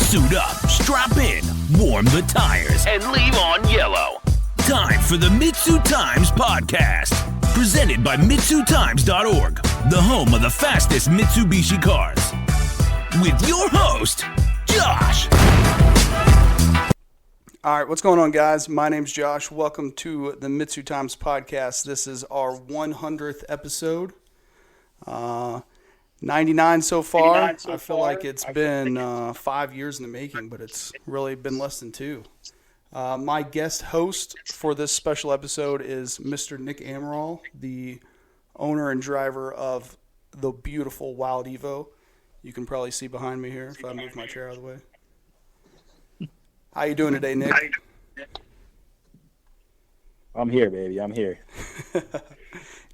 Suit up, strap in, warm the tires, and leave on yellow. Time for the MitsuTimes podcast. Presented by MitsuTimes.org, the home of the fastest Mitsubishi cars. With your host, Josh. All right, what's going on, guys? My name's Josh. Welcome to the MitsuTimes podcast. This is our 100th episode. 99 so far. I feel like it's been 5 years in the making, but it's really been less than 2. My guest host for this special episode is Mr. Nick Amaral, the owner and driver of the beautiful Wild Evo. You can probably see behind me here if I move my chair out of the way. How you doing today, Nick? I'm here, baby. I'm here.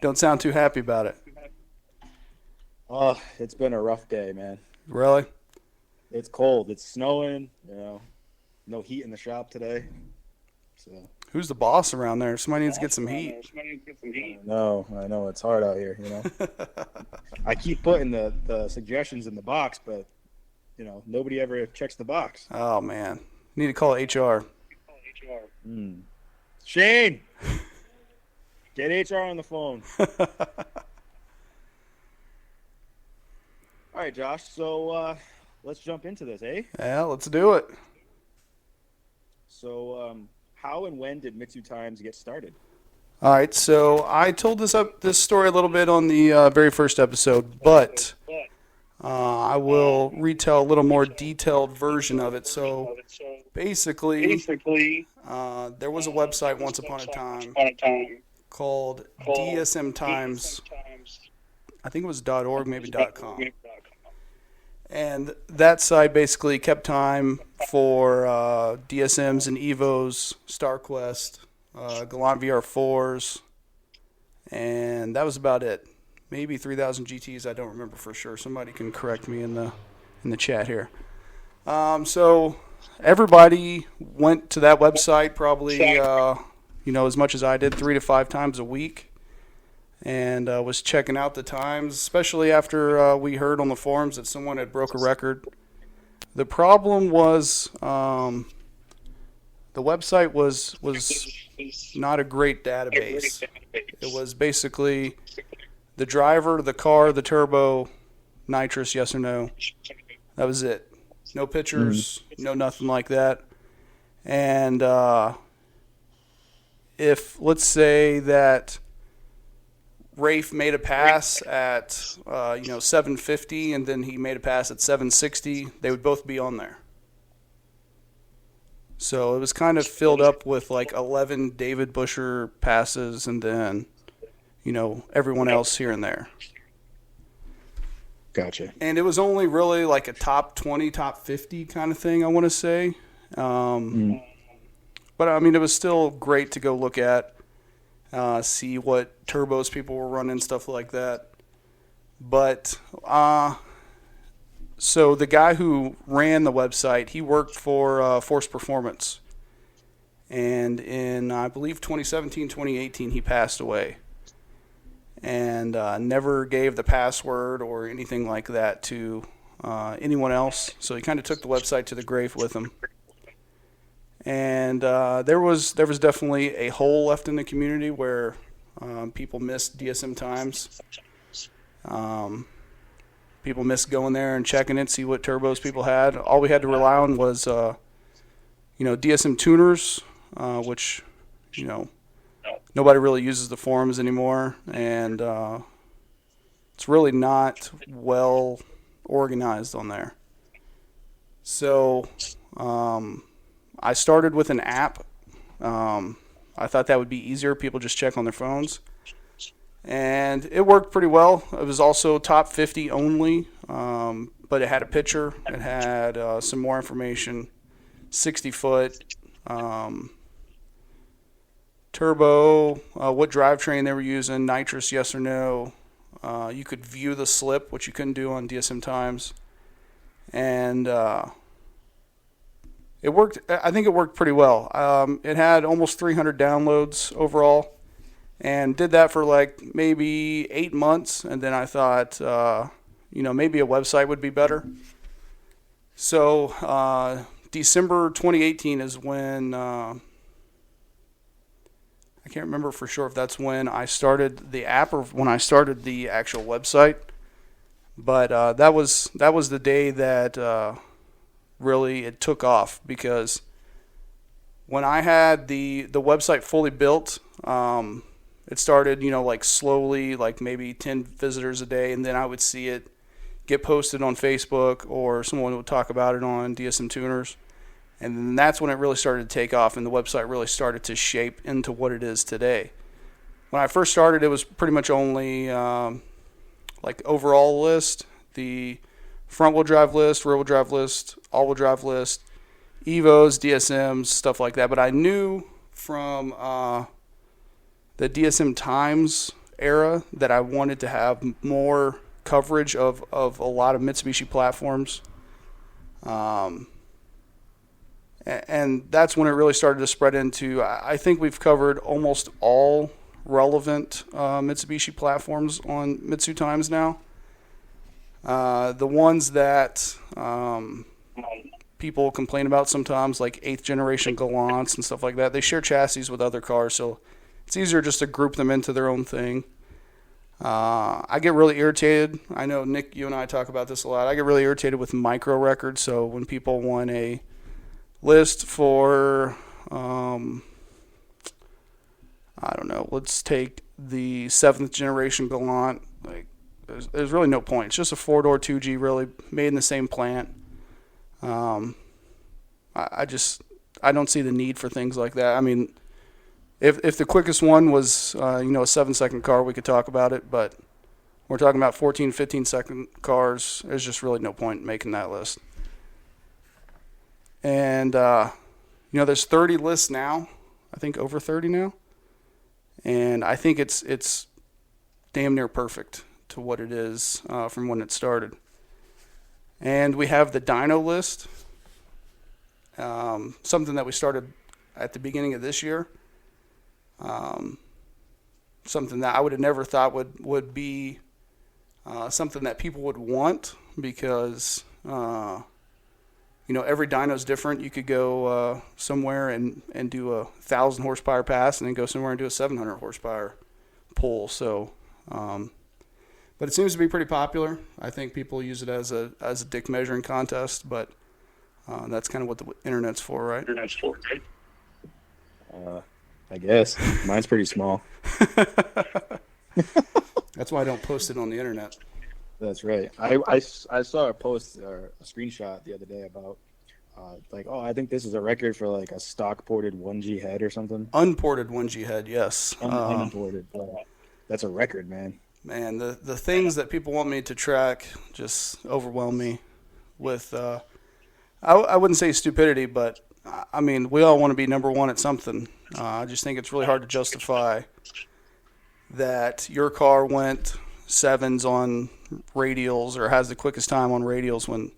Don't sound too happy about it. Oh, it's been a rough day, man. Really? It's cold. It's snowing. No heat in the shop today. So who's the boss around there? Somebody needs to get some heat. No, I know it's hard out here. I keep putting the suggestions in the box, but nobody ever checks the box. Oh man, need to call HR. Shane, get HR on the phone. All right, Josh. So let's jump into this, eh? Yeah, let's do it. So, how and when did MitsuTimes get started? All right, so I told this story a little bit on the very first episode, but I will retell a little more detailed version of it. So basically, there was a website once upon a time called DSM Times. I think it was .org, maybe .com. And that site basically kept time for DSMs and Evos, StarQuest, Galant VR4s, and that was about it. Maybe 3000 GTs, I don't remember for sure. Somebody can correct me in the chat here. So everybody went to that website probably, as much as I did, 3 to 5 times a week. And was checking out the times, especially after we heard on the forums that someone had broke a record. The problem was the website was not a great database. It was basically the driver, the car, the turbo, nitrous, yes or no. That was it. No pictures, no nothing like that. And if, let's say that Rafe made a pass at 750 and then he made a pass at 760, they would both be on there. So it was kind of filled up with like 11 David Busher passes and then everyone else here and there. Gotcha. And it was only really like a top 20, top 50 kind of thing, I want to say. But I mean, it was still great to go look at. See what turbos people were running, stuff like that. But so the guy who ran the website, he worked for Force Performance. And in, I believe, 2017, 2018, he passed away. And never gave the password or anything like that to anyone else. So he kind of took the website to the grave with him. And there was definitely a hole left in the community where people missed DSM Times. People missed going there and checking it, see what turbos people had. All we had to rely on was, DSM tuners, which, nobody really uses the forums anymore. And it's really not well organized on there. So I started with an app. I thought that would be easier. People just check on their phones. And it worked pretty well. It was also top 50 only, but it had a picture. It had some more information, 60-foot, turbo, what drivetrain they were using, nitrous, yes or no. You could view the slip, which you couldn't do on DSM Times. And it worked. I think it worked pretty well. It had almost 300 downloads overall, and did that for like maybe 8 months. And then I thought, maybe a website would be better. So December 2018 is when I can't remember for sure if that's when I started the app or when I started the actual website. But that was the day that really it took off, because when I had the website fully built, it started, like slowly, like maybe 10 visitors a day, and then I would see it get posted on Facebook, or someone would talk about it on DSM Tuners. And then that's when it really started to take off, and the website really started to shape into what it is today. When I first started, it was pretty much only like overall list, the front wheel drive list, rear wheel drive list, all wheel drive list, Evos, DSMs, stuff like that. But I knew from the DSM Times era that I wanted to have more coverage of a lot of Mitsubishi platforms. And that's when it really started to spread into, I think we've covered almost all relevant Mitsubishi platforms on MitsuTimes now. The ones that people complain about sometimes, like 8th generation Gallants and stuff like that, they share chassis with other cars, so it's easier just to group them into their own thing. I get really irritated. I know, Nick, you and I talk about this a lot. I get really irritated with micro records, so when people want a list for, I don't know, let's take the 7th generation Gallant. Like, there's really no point. It's just a 4-door 2G, really, made in the same plant. I don't see the need for things like that. I mean, if the quickest one was, a 7-second car, we could talk about it, but we're talking about 14, 15-second cars. There's just really no point in making that list. And, there's 30 lists now. I think over 30 now. And I think it's damn near perfect to what it is from when it started. And we have the dyno list, something that we started at the beginning of this year. Something that I would have never thought would be something that people would want, because every dyno is different. You could go somewhere and do a 1,000 horsepower pass, and then go somewhere and do a 700 horsepower pull. So, but it seems to be pretty popular. I think people use it as a dick measuring contest, but that's kind of what the internet's for, right? I guess mine's pretty small. That's why I don't post it on the internet. That's right. I saw a post or a screenshot the other day about I think this is a record for like a stock ported 1G head or something. Unported 1G head, yes. Unported. That's a record, man. Man, the things that people want me to track just overwhelm me with, I wouldn't say stupidity, but I mean, we all want to be number one at something. I just think it's really hard to justify that your car went 7s on radials or has the quickest time on radials when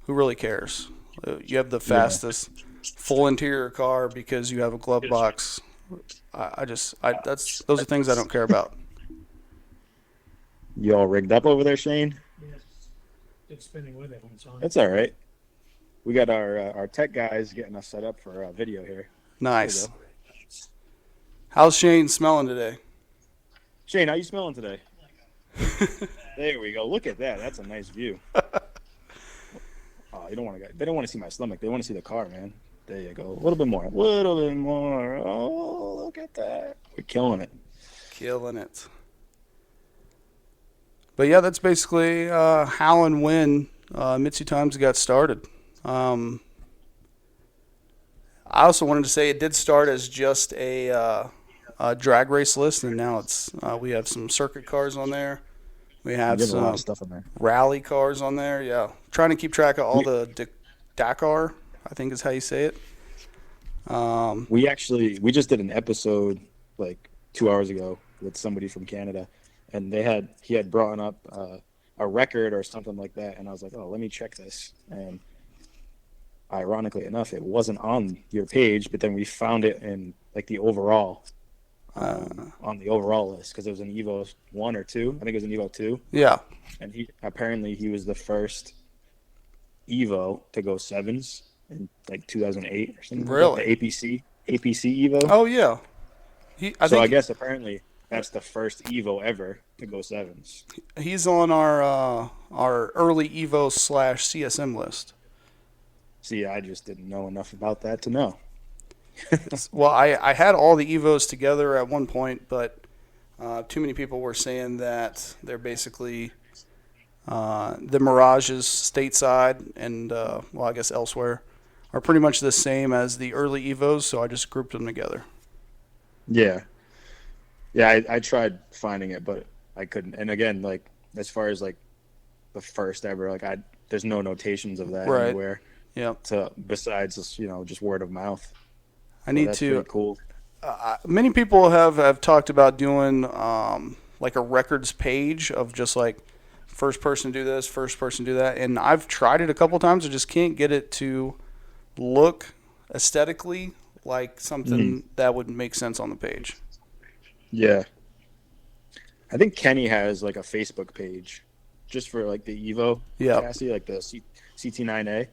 who really cares? You have the fastest full interior car because you have a glove box. Those are things I don't care about. You all rigged up over there, Shane? Yes. It's spinning with it when it's on. That's all right. We got our tech guys getting us set up for a video here. Nice. How's Shane smelling today? Shane, how you smelling today? There we go. Look at that. That's a nice view. They don't want to see my stomach. They want to see the car, man. There you go. A little bit more. Oh, look at that. We're killing it. Killing it. But yeah, that's basically how and when MitsuTimes got started. I also wanted to say it did start as just a drag race list, and now it's we have some circuit cars on there. We have some a lot of stuff on there. Rally cars on there. Yeah, trying to keep track of all the Dakar, I think is how you say it. We just did an episode like 2 hours ago with somebody from Canada, and he had brought up a record or something like that, and I was like, oh, let me check this. And ironically enough, it wasn't on your page, but then we found it in like the overall on the overall list, because it was an Evo 1 or 2. I think it was an Evo 2. Yeah. And he was the first Evo to go sevens in like 2008 or something. Really? The APC Evo. Oh yeah. I guess apparently that's the first Evo ever to go sevens. He's on our early Evo / CSM list. See, I just didn't know enough about that to know. Well, I had all the Evos together at one point, but too many people were saying that they're basically the Mirages stateside and, well, I guess elsewhere, are pretty much the same as the early Evos, so I just grouped them together. Yeah. Yeah, I tried finding it, but I couldn't. And again, like, as far as, like, the first ever, like, there's no notations of that anywhere. Yeah. Besides, just word of mouth. I need that's to. Pretty cool. Many people have talked about doing like a records page of just like first person do this, first person do that, and I've tried it a couple times. I just can't get it to look aesthetically like something that would make sense on the page. Yeah. I think Kenny has like a Facebook page just for like the Evo chassis, like the CT9A.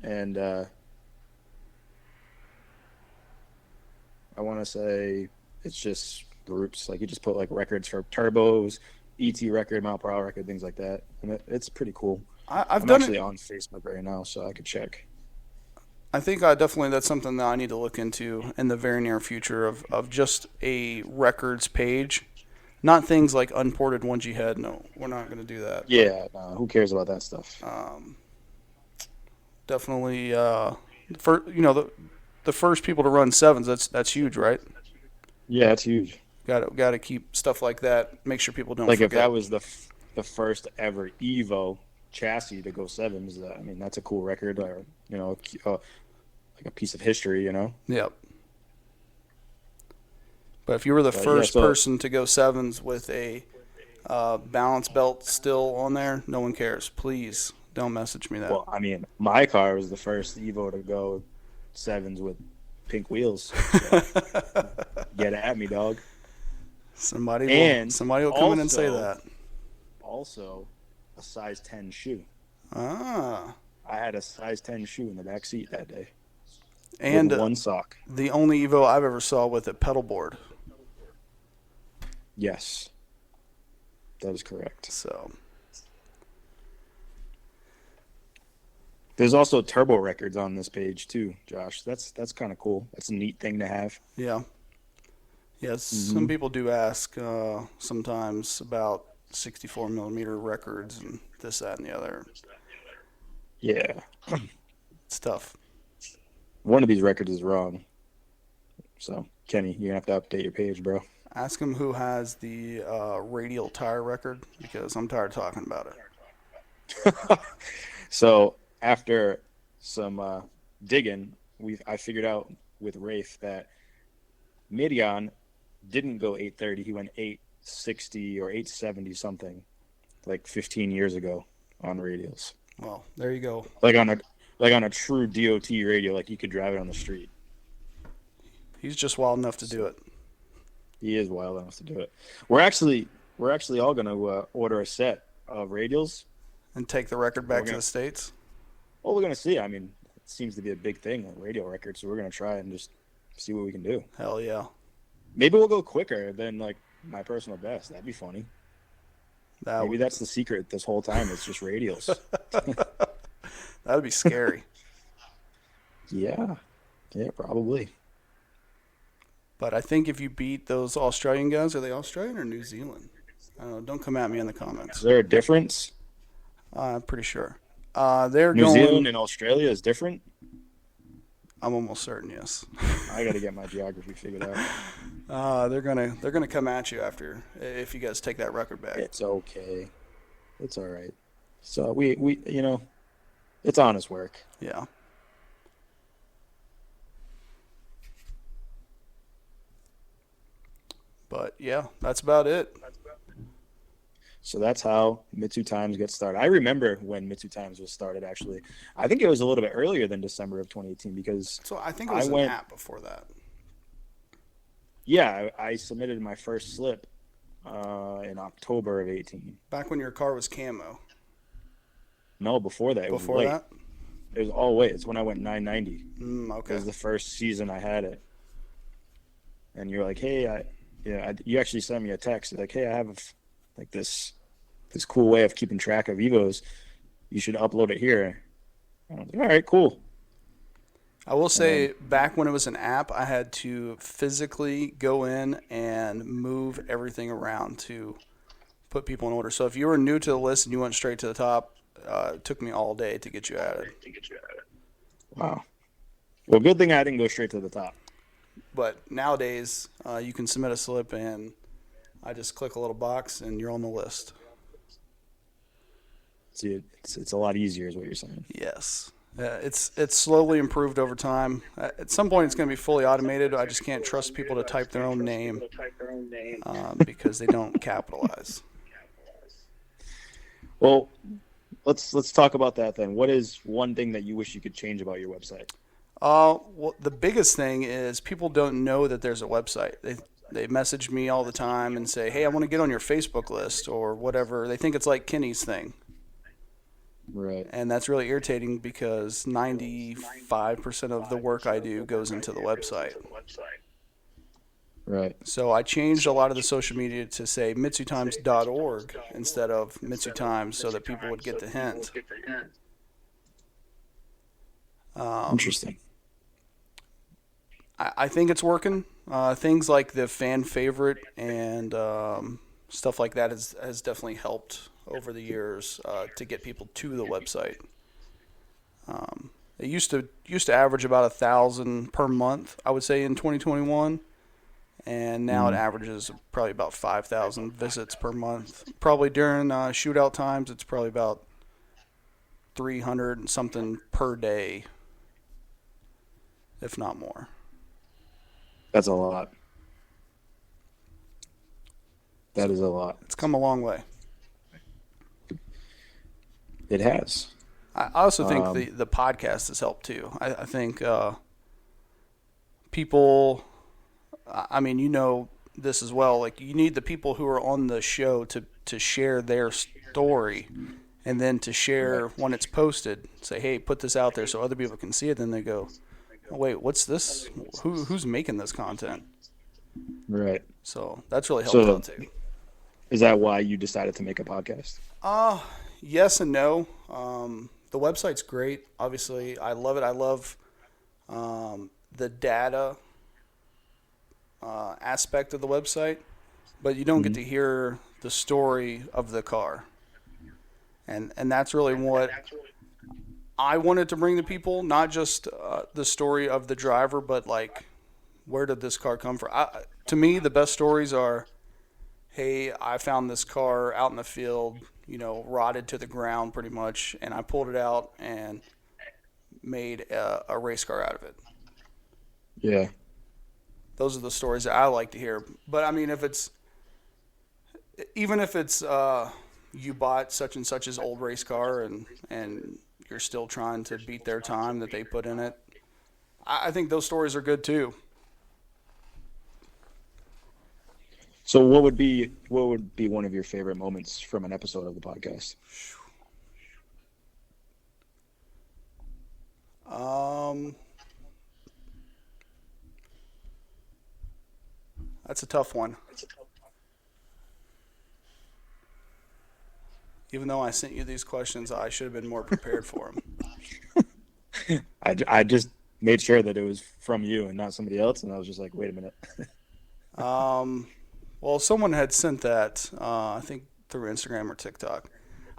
And I want to say it's just groups. Like you just put like records for turbos, ET record, mile per hour record, things like that. And it's pretty cool. I'm actually on Facebook right now, so I could check. I think that's something that I need to look into in the very near future of just a records page. Not things like unported 1G head. No, we're not going to do that. Yeah, no, who cares about that stuff? Definitely, the first people to run sevens. That's huge, right? Yeah, it's huge. Got to keep stuff like that. Make sure people don't like forget. If that was the first ever Evo chassis to go sevens, I mean that's a cool record, or like a piece of history, Yep. But if you were the first person to go sevens with a balance belt still on there, no one cares. Please don't message me that. Well, I mean, my car was the first Evo to go sevens with pink wheels. So get at me, dog. Somebody will come in and say that. Also, a size 10 shoe. Ah. I had a size 10 shoe in the back seat that day. And with one sock. The only Evo I've ever saw with a pedal board. Yes. That is correct. So there's also turbo records on this page too, Josh. That's kind of cool. That's a neat thing to have. Yeah. Yes, some people do ask sometimes about 64 millimeter records and this, that, and the other. Yeah. It's tough. One of these records is wrong. So, Kenny, you're going to have to update your page, bro. Ask him who has the radial tire record, because I'm tired of talking about it. So, after some digging, I figured out with Rafe that Midian didn't go 830. He went 860 or 870 something, like 15 years ago on radials. Well, there you go. Like on a true DOT radio, like you could drive it on the street. He's just wild enough to do it. He is wild enough to do it. We're actually all going to order a set of radials and take the record back to the States. Well, we're going to see. I mean, it seems to be a big thing on radio records, so we're going to try and just see what we can do. Hell yeah. Maybe we'll go quicker than like my personal best. That'd be funny. Maybe that's the secret this whole time. It's just radials. That'd be scary. Yeah, probably. But I think if you beat those Australian guys, are they Australian or New Zealand? Don't come at me in the comments. Is there a difference? I'm pretty sure. New Zealand and Australia is different? I'm almost certain, yes. I got to get my geography figured out. They're gonna come at you after if you guys take that record back. It's okay. It's all right. So we it's honest work. Yeah. But yeah, that's about it. So that's how MitsuTimes gets started. I remember when MitsuTimes was started, actually. I think it was a little bit earlier than December of 2018 because... So I think it was an app before that. Yeah, I submitted my first slip in October of 18. Back when your car was camo. No, before that. It was Before white. that? It was all white. It's when I went 990. Okay. It was the first season I had it. And you're like, hey, you actually sent me a text. Like, hey, I have like this cool way of keeping track of Evos. You should upload it here. And I was like, all right, cool. I will say, back when it was an app, I had to physically go in and move everything around to put people in order. So if you were new to the list and you went straight to the top, it took me all day to get you added. Wow. Well, good thing I didn't go straight to the top. But nowadays, you can submit a slip and I just click a little box and you're on the list. See, it's a lot easier is what you're saying. Yes. It's slowly improved over time. At some point, it's going to be fully automated. I just can't trust people to type their own name because they don't capitalize. Well, let's talk about that then. What is one thing that you wish you could change about your website? Well, the biggest thing is people don't know that there's a website. They message me all the time and say, hey, I want to get on your Facebook list or whatever. They think it's like Kenny's thing. Right. And that's really irritating because 95% of the work I do goes into the website. Right. So I changed a lot of the social media to say MitsuTimes.org instead of MitsuTimes so that people would get the hint. Interesting. I think it's working. Things like the fan favorite and stuff like that has definitely helped over the years to get people to the website. It used to average about 1,000 per month, I would say, in 2021, and now it averages probably about 5,000 visits per month. Probably during shootout times, it's probably about 300 and something per day, if not more. That's a lot. That is a lot. It's come a long way. It has. I also think the podcast has helped too. I think people, I mean, you know this as well, like you need the people who are on the show to share their story and then to share when it's posted, say, hey, put this out there so other people can see it. Then they go, oh, wait, what's this? Who's making this content? Right. So that's really helped out too. Is that why you decided to make a podcast? Yes and no. The website's great. Obviously, I love it. I love the data aspect of the website, but you don't get to hear the story of the car. And that's really what I wanted to bring to people, not just the story of the driver, but like, where did this car come from? To me, the best stories are, hey, I found this car out in the field, rotted to the ground pretty much, and I pulled it out and made a race car out of it. Yeah. Those are the stories that I like to hear. But I mean, even if it's you bought such and such's old race car and you're still trying to beat their time that they put in it, I think those stories are good too. So what would be one of your favorite moments from an episode of the podcast? That's a tough one. Even though I sent you these questions, I should have been more prepared for them. I just made sure that it was from you and not somebody else, and I was just like, wait a minute. Well, someone had sent that, I think through Instagram or TikTok.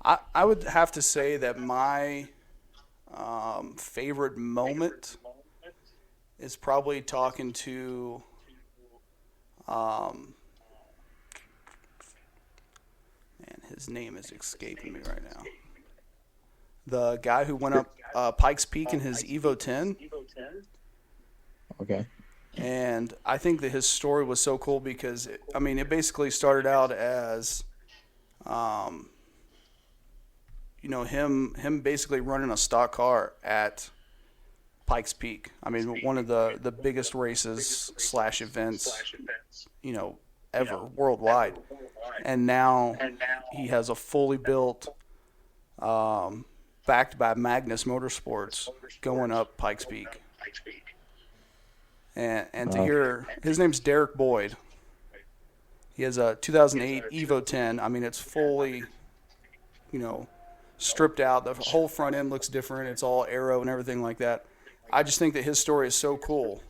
I would have to say that my favorite moment is probably talking to his name is escaping me right now. The guy who went up Pikes Peak in his Evo 10. Okay. And I think that his story was so cool because, it basically started out as, him basically running a stock car at Pikes Peak. One of the biggest races / events, ever worldwide. And now he has a fully built backed by Magnus Motorsports going up Pikes Peak. And to hear, his name's Derek Boyd. He has a 2008 Evo 10. I mean, it's fully, stripped out. The whole front end looks different. It's all aero and everything like that. I just think that his story is so cool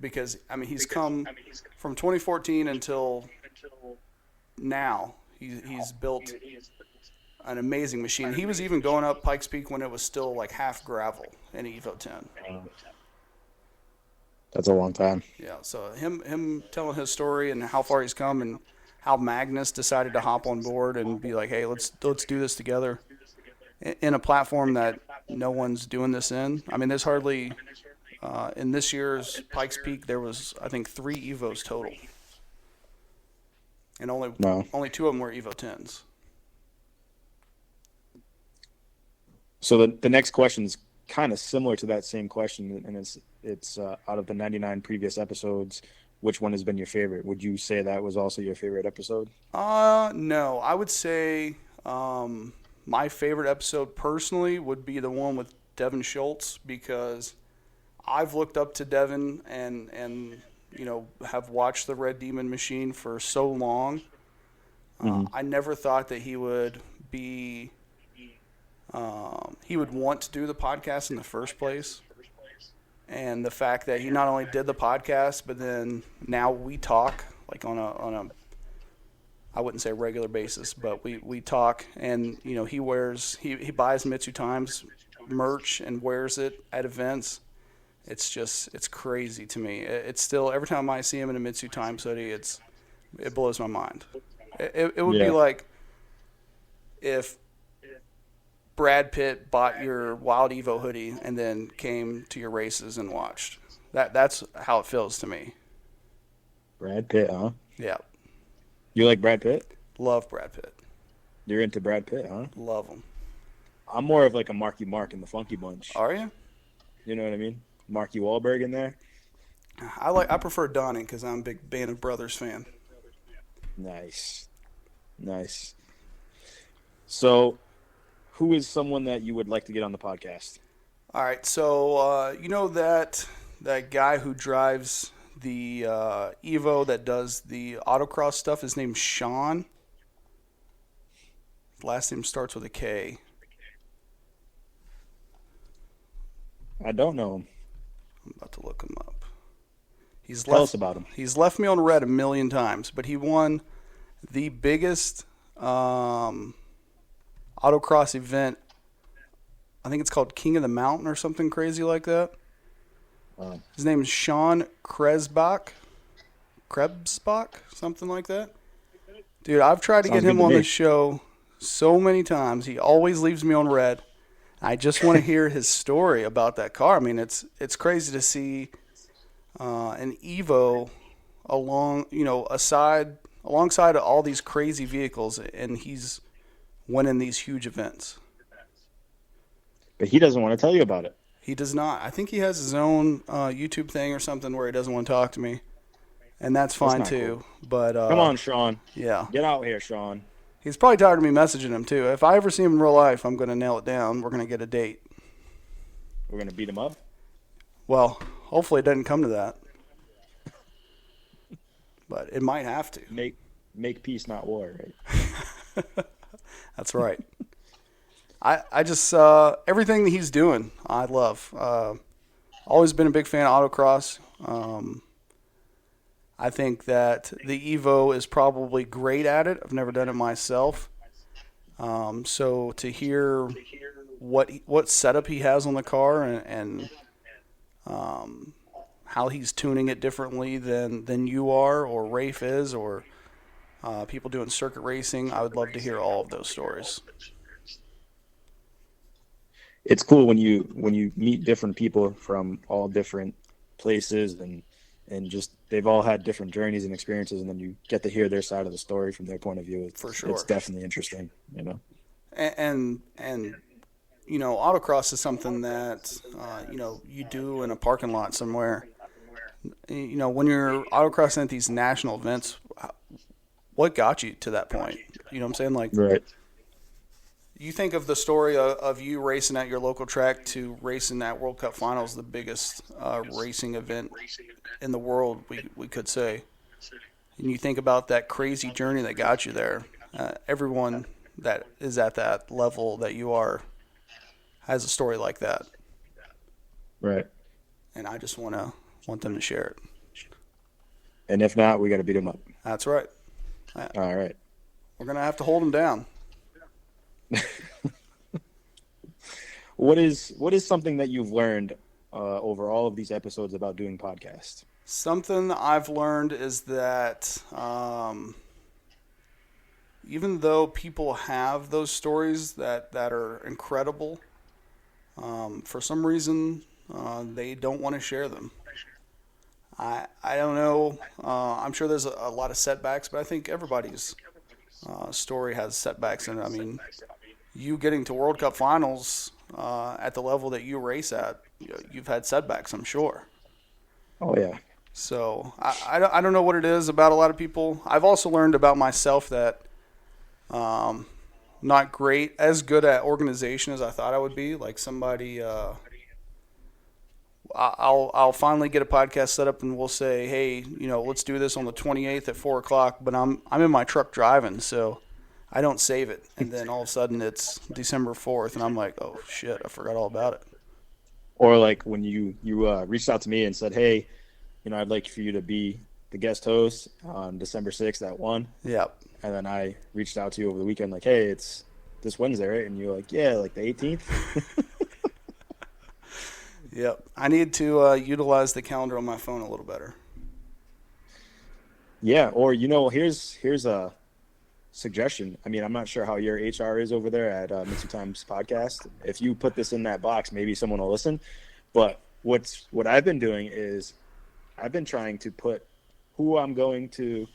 because, I mean, he's come from 2014 until now. He's built an amazing machine. He was even going up Pikes Peak when it was still like half gravel in Evo 10. That's a long time. Yeah, so him telling his story and how far he's come and how Magnus decided to hop on board and be like, hey, let's do this together in a platform that no one's doing this in. I mean, there's hardly in this year's Pikes Peak there was, I think, 3 Evos total, and only 2 of them were Evo 10s. So the next question is kind of similar to that same question, and it's out of the 99 previous episodes, which one has been your favorite? Would you say that was also your favorite episode? No. I would say my favorite episode personally would be the one with Devin Schultz, because I've looked up to Devin and have watched the Red Demon machine for so long. I never thought that he would be he would want to do the podcast in the first place. And the fact that he not only did the podcast, but then now we talk like on a I wouldn't say regular basis, but we talk, and he buys MitsuTimes merch and wears it at events. It's crazy to me. It's still, every time I see him in a MitsuTimes hoodie, it blows my mind. It would be like if Brad Pitt bought your Wild Evo hoodie and then came to your races and watched. That's how it feels to me. Brad Pitt, huh? Yeah. You like Brad Pitt? Love Brad Pitt. You're into Brad Pitt, huh? Love him. I'm more of like a Marky Mark in the Funky Bunch. Are you? You know what I mean? Marky Wahlberg in there. I prefer Donnie because I'm a big Band of Brothers fan. Nice. So, who is someone that you would like to get on the podcast? All right, so that guy who drives the Evo that does the autocross stuff, his name's Sean. His last name starts with a K. I don't know him. I'm about to look him up. Tell us about him. He's left me on red 1,000,000 times, but he won the biggest autocross event. I think it's called King of the Mountain or something crazy like that. Wow. His name is Sean Krebsbach, something like that. Dude, I've tried to get him on the show so many times. He always leaves me on red. I just want to hear his story about that car. I mean, it's crazy to see an Evo alongside of all these crazy vehicles, and he's winning these huge events. But he doesn't want to tell you about it. He does not. I think he has his own YouTube thing or something where he doesn't want to talk to me, and that's fine too. Cool. But come on, Sean. Yeah, get out here, Sean. He's probably tired of me messaging him too. If I ever see him in real life, I'm going to nail it down. We're going to get a date. We're going to beat him up? Well, hopefully it doesn't come to that. But it might have to. Make peace, not war, right? That's right. I just everything that he's doing, I love. Always been a big fan of autocross. I think that the Evo is probably great at it. I've never done it myself. So to hear what setup he has on the car and how he's tuning it differently than you are or Rafe is or people doing circuit racing, I would love to hear all of those stories. It's cool when you meet different people from all different places and just they've all had different journeys and experiences, and then you get to hear their side of the story from their point of view. For sure. It's definitely interesting, And autocross is something that you do in a parking lot somewhere. When you're autocrossing at these national events, what got you to that point? You know what I'm saying? Like, right. You think of the story of you racing at your local track to racing at World Cup Finals, the biggest racing event in the world, we could say. And you think about that crazy journey that got you there. Everyone that is at that level that you are has a story like that. Right. And I just want them to share it. And if not, we got to beat them up. That's right. All right. We're going to have to hold them down. What is something that you've learned over all of these episodes about doing podcasts? Something I've learned is that even though people have those stories that are incredible, for some reason they don't want to share them. I don't know. I'm sure there's a lot of setbacks, but I think everybody's story has setbacks in it. I mean, you getting to World Cup Finals at the level that you race at, you've had setbacks, I'm sure. Oh, yeah. So I don't know what it is about a lot of people. I've also learned about myself that not as good at organization as I thought I would be. Like somebody, I'll finally get a podcast set up and we'll say, hey, let's do this on the 28th at 4:00. But I'm in my truck driving, so I don't save it. And then all of a sudden it's December 4th, and I'm like, oh shit, I forgot all about it. Or like when you reached out to me and said, hey, I'd like for you to be the guest host on December 6th at 1. Yep. And then I reached out to you over the weekend like, hey, it's this Wednesday, right? And you're like, yeah, like the 18th. Yep. I need to utilize the calendar on my phone a little better. Yeah. Or, here's a suggestion. I mean, I'm not sure how your HR is over there at MitsuTimes podcast. If you put this in that box, maybe someone will listen. But what I've been doing is I've been trying to put who I'm going to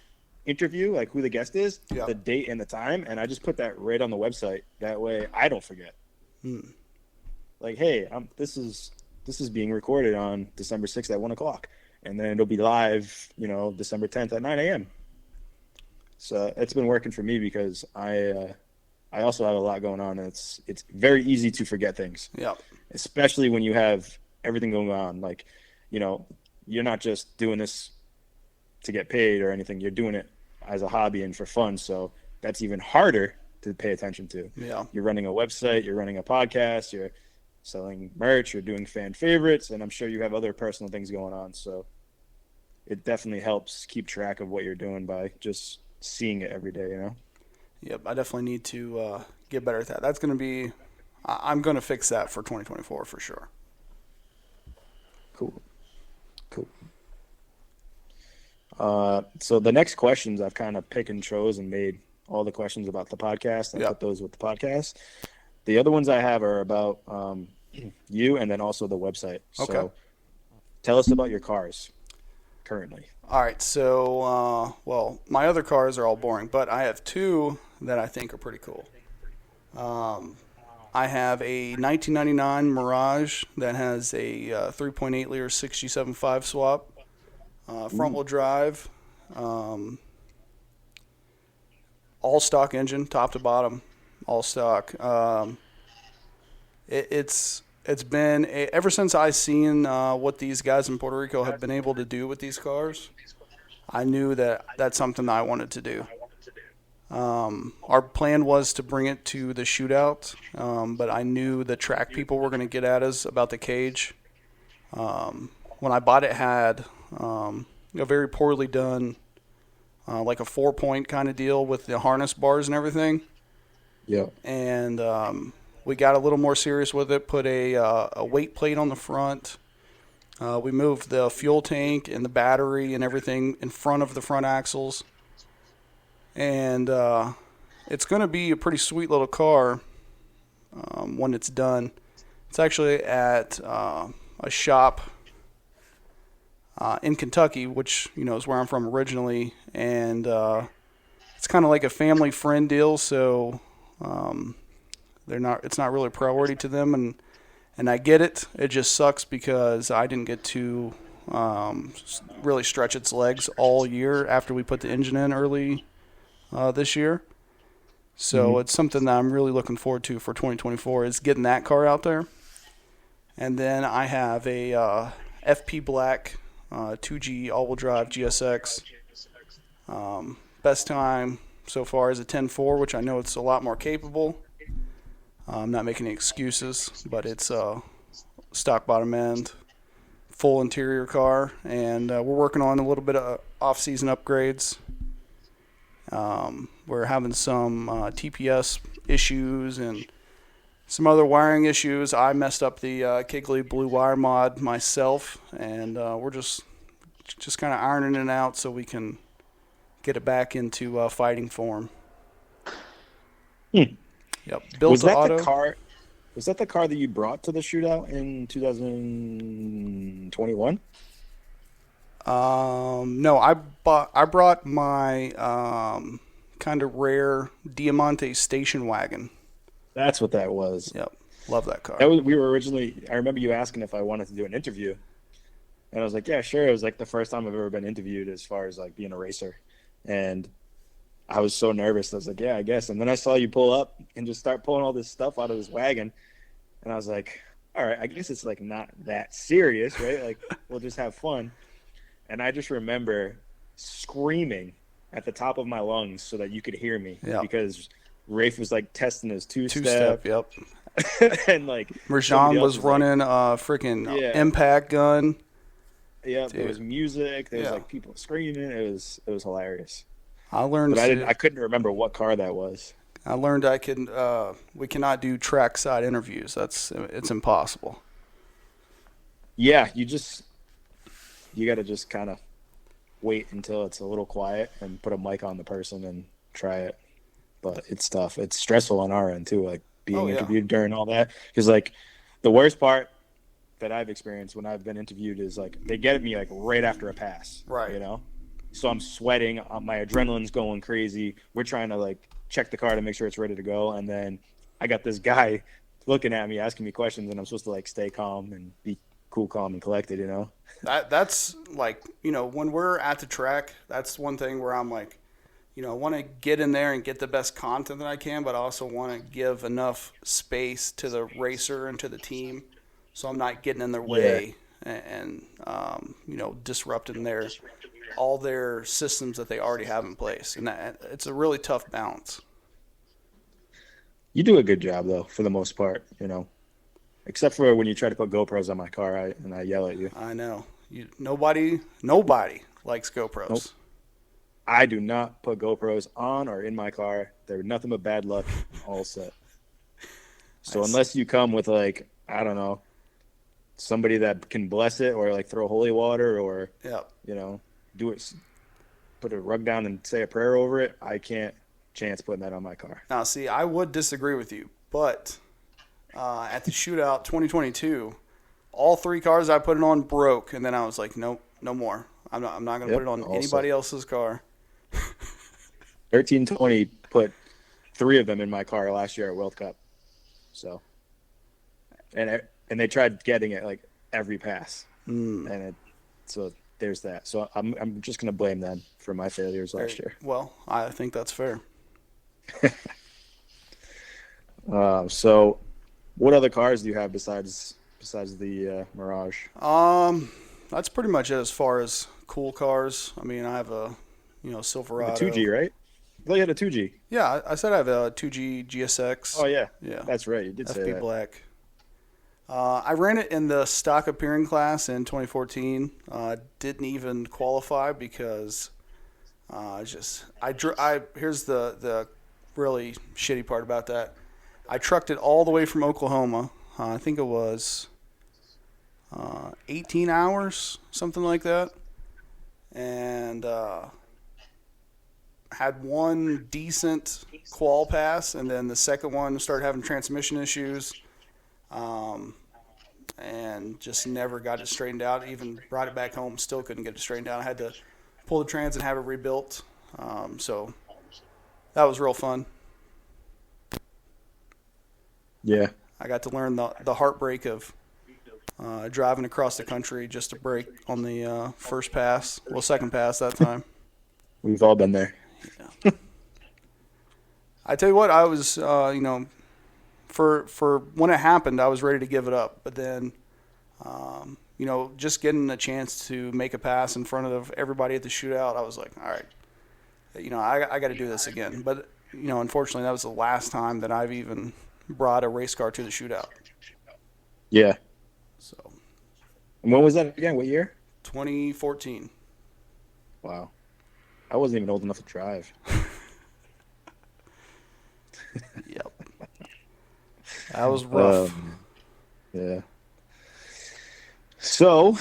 interview, like who the guest is, the date and the time, and I just put that right on the website. That way I don't forget. Like, hey, this is being recorded on December 6th at 1:00, and then it'll be live, December 10th at 9 a.m. So it's been working for me because I also have a lot going on, and it's very easy to forget things. Yeah. Especially when you have everything going on. Like, you're not just doing this to get paid or anything. You're doing it as a hobby and for fun. So that's even harder to pay attention to. Yeah. You're running a website, you're running a podcast, you're selling merch, you're doing fan favorites, and I'm sure you have other personal things going on. So it definitely helps keep track of what you're doing by just seeing it every day, Yep. I definitely need to get better at that. That's going to be, I'm going to fix that for 2024 for sure. Cool. So the next questions I've kind of picked and chose and made all the questions about the podcast and put those with the podcast. The other ones I have are about you and then also the website. Okay. So tell us about your cars currently. All right. So, my other cars are all boring, but I have two that I think are pretty cool. I have a 1999 Mirage that has a 3.8 liter 6G75 swap, front wheel drive, all stock engine, top to bottom, all stock. It's been ever since I seen what these guys in Puerto Rico have been able to do with these cars. I knew that that's something that I wanted to do. Our plan was to bring it to the shootout, but I knew the track people were going to get at us about the cage. When I bought it, had a very poorly done, like a 4-point kind of deal with the harness bars and everything. Yeah. And we got a little more serious with it, put a weight plate on the front. We moved the fuel tank and the battery and everything in front of the front axles. And it's going to be a pretty sweet little car when it's done. It's actually at a shop in Kentucky, which is where I'm from originally, and it's kind of like a family friend deal. So it's not really a priority to them, and I get it. It just sucks because I didn't get to really stretch its legs all year after we put the engine in early this year. So it's something that I'm really looking forward to for 2024 is getting that car out there. And then I have a FP Black 2G all-wheel drive GSX. Best time so far is a 10.4, which I know it's a lot more capable. I'm not making any excuses, but it's stock bottom end, full interior car, and we're working on a little bit of off-season upgrades. We're having some TPS issues and some other wiring issues. I messed up the Kigley Blue Wire mod myself, and we're just kind of ironing it out so we can get it back into fighting form. Yep. Built Was that auto. the car? Was that the car that you brought to the shootout in 2021? No, I brought my kind of rare Diamante station wagon. That's what that was. Yep, love that car. We were originally. I remember you asking if I wanted to do an interview, and I was like, "Yeah, sure." It was like the first time I've ever been interviewed as far as like being a racer, and I was so nervous. I was like, "Yeah, I guess." And then I saw you pull up and just start pulling all this stuff out of this wagon, and I was like, "All right, I guess it's like not that serious, right? Like we'll just have fun." And I just remember screaming at the top of my lungs so that you could hear me because Rafe was like testing his two-step. Yep. And like Merjan was running a freaking impact gun. Yeah, there was music. There was like people screaming. It was hilarious. I learned, but I couldn't remember what car that was. I learned we cannot do trackside interviews. It's impossible. Yeah, you got to just kind of wait until it's a little quiet and put a mic on the person and try it. But it's tough. It's stressful on our end too, like being interviewed during all that. Because like the worst part that I've experienced when I've been interviewed is like they get at me like right after a pass, right? You know, so I'm sweating, my adrenaline's going crazy. We're trying to like check the car to make sure it's ready to go, and then I got this guy looking at me, asking me questions, and I'm supposed to like stay calm and be cool, calm, and collected. You know, that's like, you know, when we're at the track, that's one thing where I'm like, you know, I want to get in there and get the best content that I can, but I also want to give enough space to the racer and to the team so I'm not getting in their way and you know, disrupting all their systems that they already have in place. And it's a really tough balance. You do a good job, though, for the most part, you know, except for when you try to put GoPros on my car and I yell at you. I know. Nobody likes GoPros. Nope. I do not put GoPros on or in my car. They're nothing but bad luck. All set. So unless you come with like, I don't know, somebody that can bless it or like throw holy water or, you know, do it, put a rug down and say a prayer over it, I can't chance putting that on my car. Now, see, I would disagree with you, but at the shootout 2022, all three cars I put it on broke, and then I was like, nope, no more. I'm not going to put it on anybody else's car. 1320 put 3 of them in my car last year at World Cup. So, and they tried getting it like every pass, and so there's that. So I'm just gonna blame them for my failures last year. Well, I think that's fair. So, what other cars do you have besides the Mirage? That's pretty much it as far as cool cars. I mean, I have a Silverado. The 2G, right? I thought you had a 2G. Yeah, I said I have a 2G GSX. Oh yeah, that's right. You did say that. FP Black. I ran it in the stock appearing class in 2014. Didn't even qualify because here's the really shitty part about that. I trucked it all the way from Oklahoma. I think it was 18 hours, something like that, and had one decent qual pass, and then the second one started having transmission issues. And just never got it straightened out. Even brought it back home, still couldn't get it straightened out. I had to pull the trans and have it rebuilt. So that was real fun. Yeah. I got to learn the heartbreak of driving across the country just to brake on the first pass. Well, second pass that time. We've all been there. I tell you what, I was, for when it happened, I was ready to give it up. But then, just getting a chance to make a pass in front of everybody at the shootout, I was like, all right, I got to do this again. But, unfortunately, that was the last time that I've even brought a race car to the shootout. Yeah. So. And when was that again? What year? 2014. Wow. I wasn't even old enough to drive. Yep. That was rough. Yeah. So,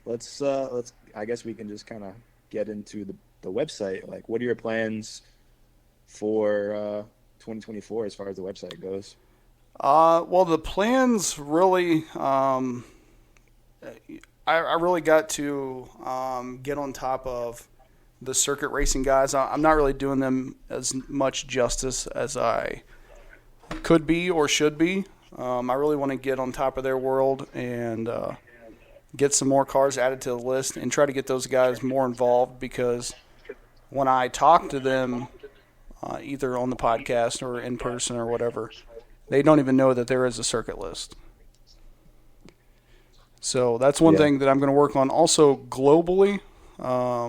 let's. I guess we can just kind of get into the website. Like, what are your plans for 2024 as far as the website goes? Well, the plans really. I really got to get on top of the circuit racing guys. I'm not really doing them as much justice as I could be or should be. I really want to get on top of their world and get some more cars added to the list and try to get those guys more involved, because when I talk to them, either on the podcast or in person or whatever, they don't even know that there is a circuit list. So that's one thing that I'm going to work on. Also, globally, a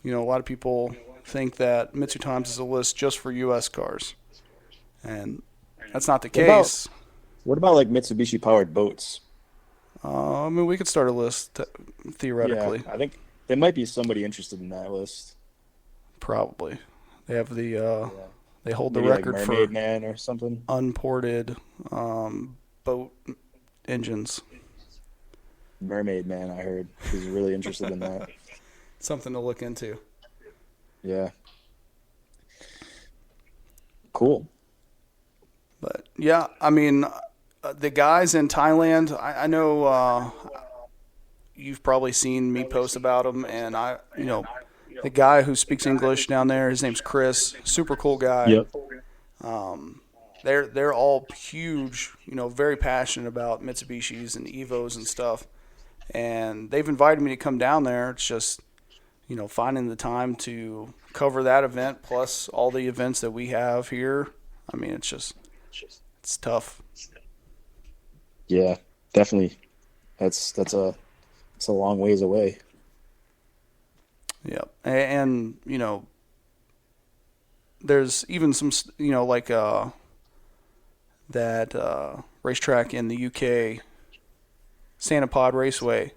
lot of people think that MitsuTimes is a list just for U.S. cars, and that's not the case. What about like Mitsubishi-powered boats? We could start a list, theoretically. Yeah, I think there might be somebody interested in that list. Probably. They have they hold the Maybe record like for Mermaid Man or something. Unported boat engines. Mermaid Man, I heard. He's really interested in that. Something to look into. Yeah. Cool. But, yeah, the guys in Thailand, I know you've probably seen me post about them, and the guy who speaks English down there, his name's Chris, super cool guy. Yep. They're all huge, very passionate about Mitsubishis and Evos and stuff. And they've invited me to come down there. It's just, finding the time to cover that event plus all the events that we have here. It's tough. Yeah, definitely. It's a long ways away. Yeah. And there's even some, like that racetrack in the UK, Santa Pod Raceway.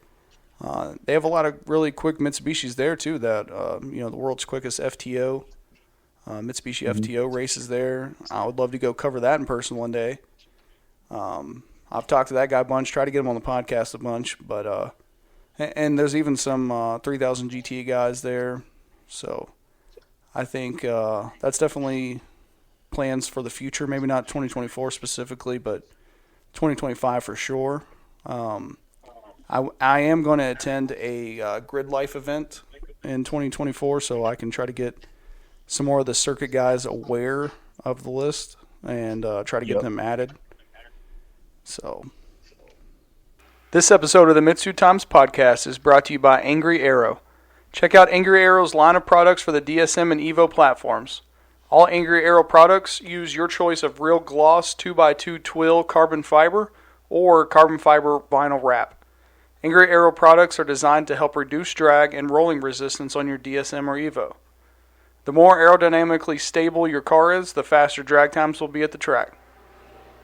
They have a lot of really quick Mitsubishis there too. That the world's quickest FTO, Mitsubishi FTO races there. I would love to go cover that in person one day. I've talked to that guy a bunch, tried to get him on the podcast a bunch, but and there's even some 3000 GT guys there. So I think that's definitely plans for the future. Maybe not 2024 specifically, but 2025 for sure. I am going to attend a Grid Life event in 2024, so I can try to get some more of the circuit guys aware of the list and try to get them added. So, this episode of the MitsuTimes podcast is brought to you by Angry Arrow. Check out Angry Arrow's line of products for the DSM and Evo platforms. All Angry Arrow products use your choice of real gloss 2x2 twill carbon fiber or carbon fiber vinyl wrap. Angry Arrow products are designed to help reduce drag and rolling resistance on your DSM or Evo. The more aerodynamically stable your car is, the faster drag times will be at the track.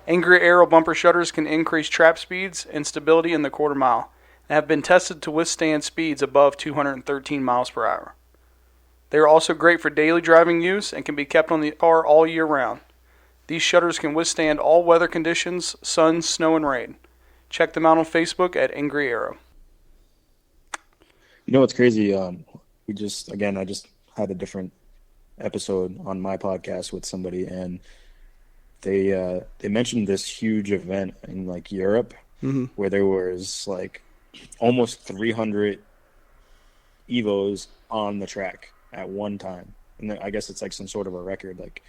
Angry Arrow bumper shutters can increase trap speeds and stability in the quarter mile and have been tested to withstand speeds above 213 miles per hour. They are also great for daily driving use and can be kept on the car all year round. These shutters can withstand all weather conditions, sun, snow, and rain. Check them out on Facebook at Angry Arrow. You know what's crazy? I just had a different episode on my podcast with somebody, and they mentioned this huge event in like Europe where there was like almost 300 Evos on the track at one time, and I guess it's like some sort of a record. Like,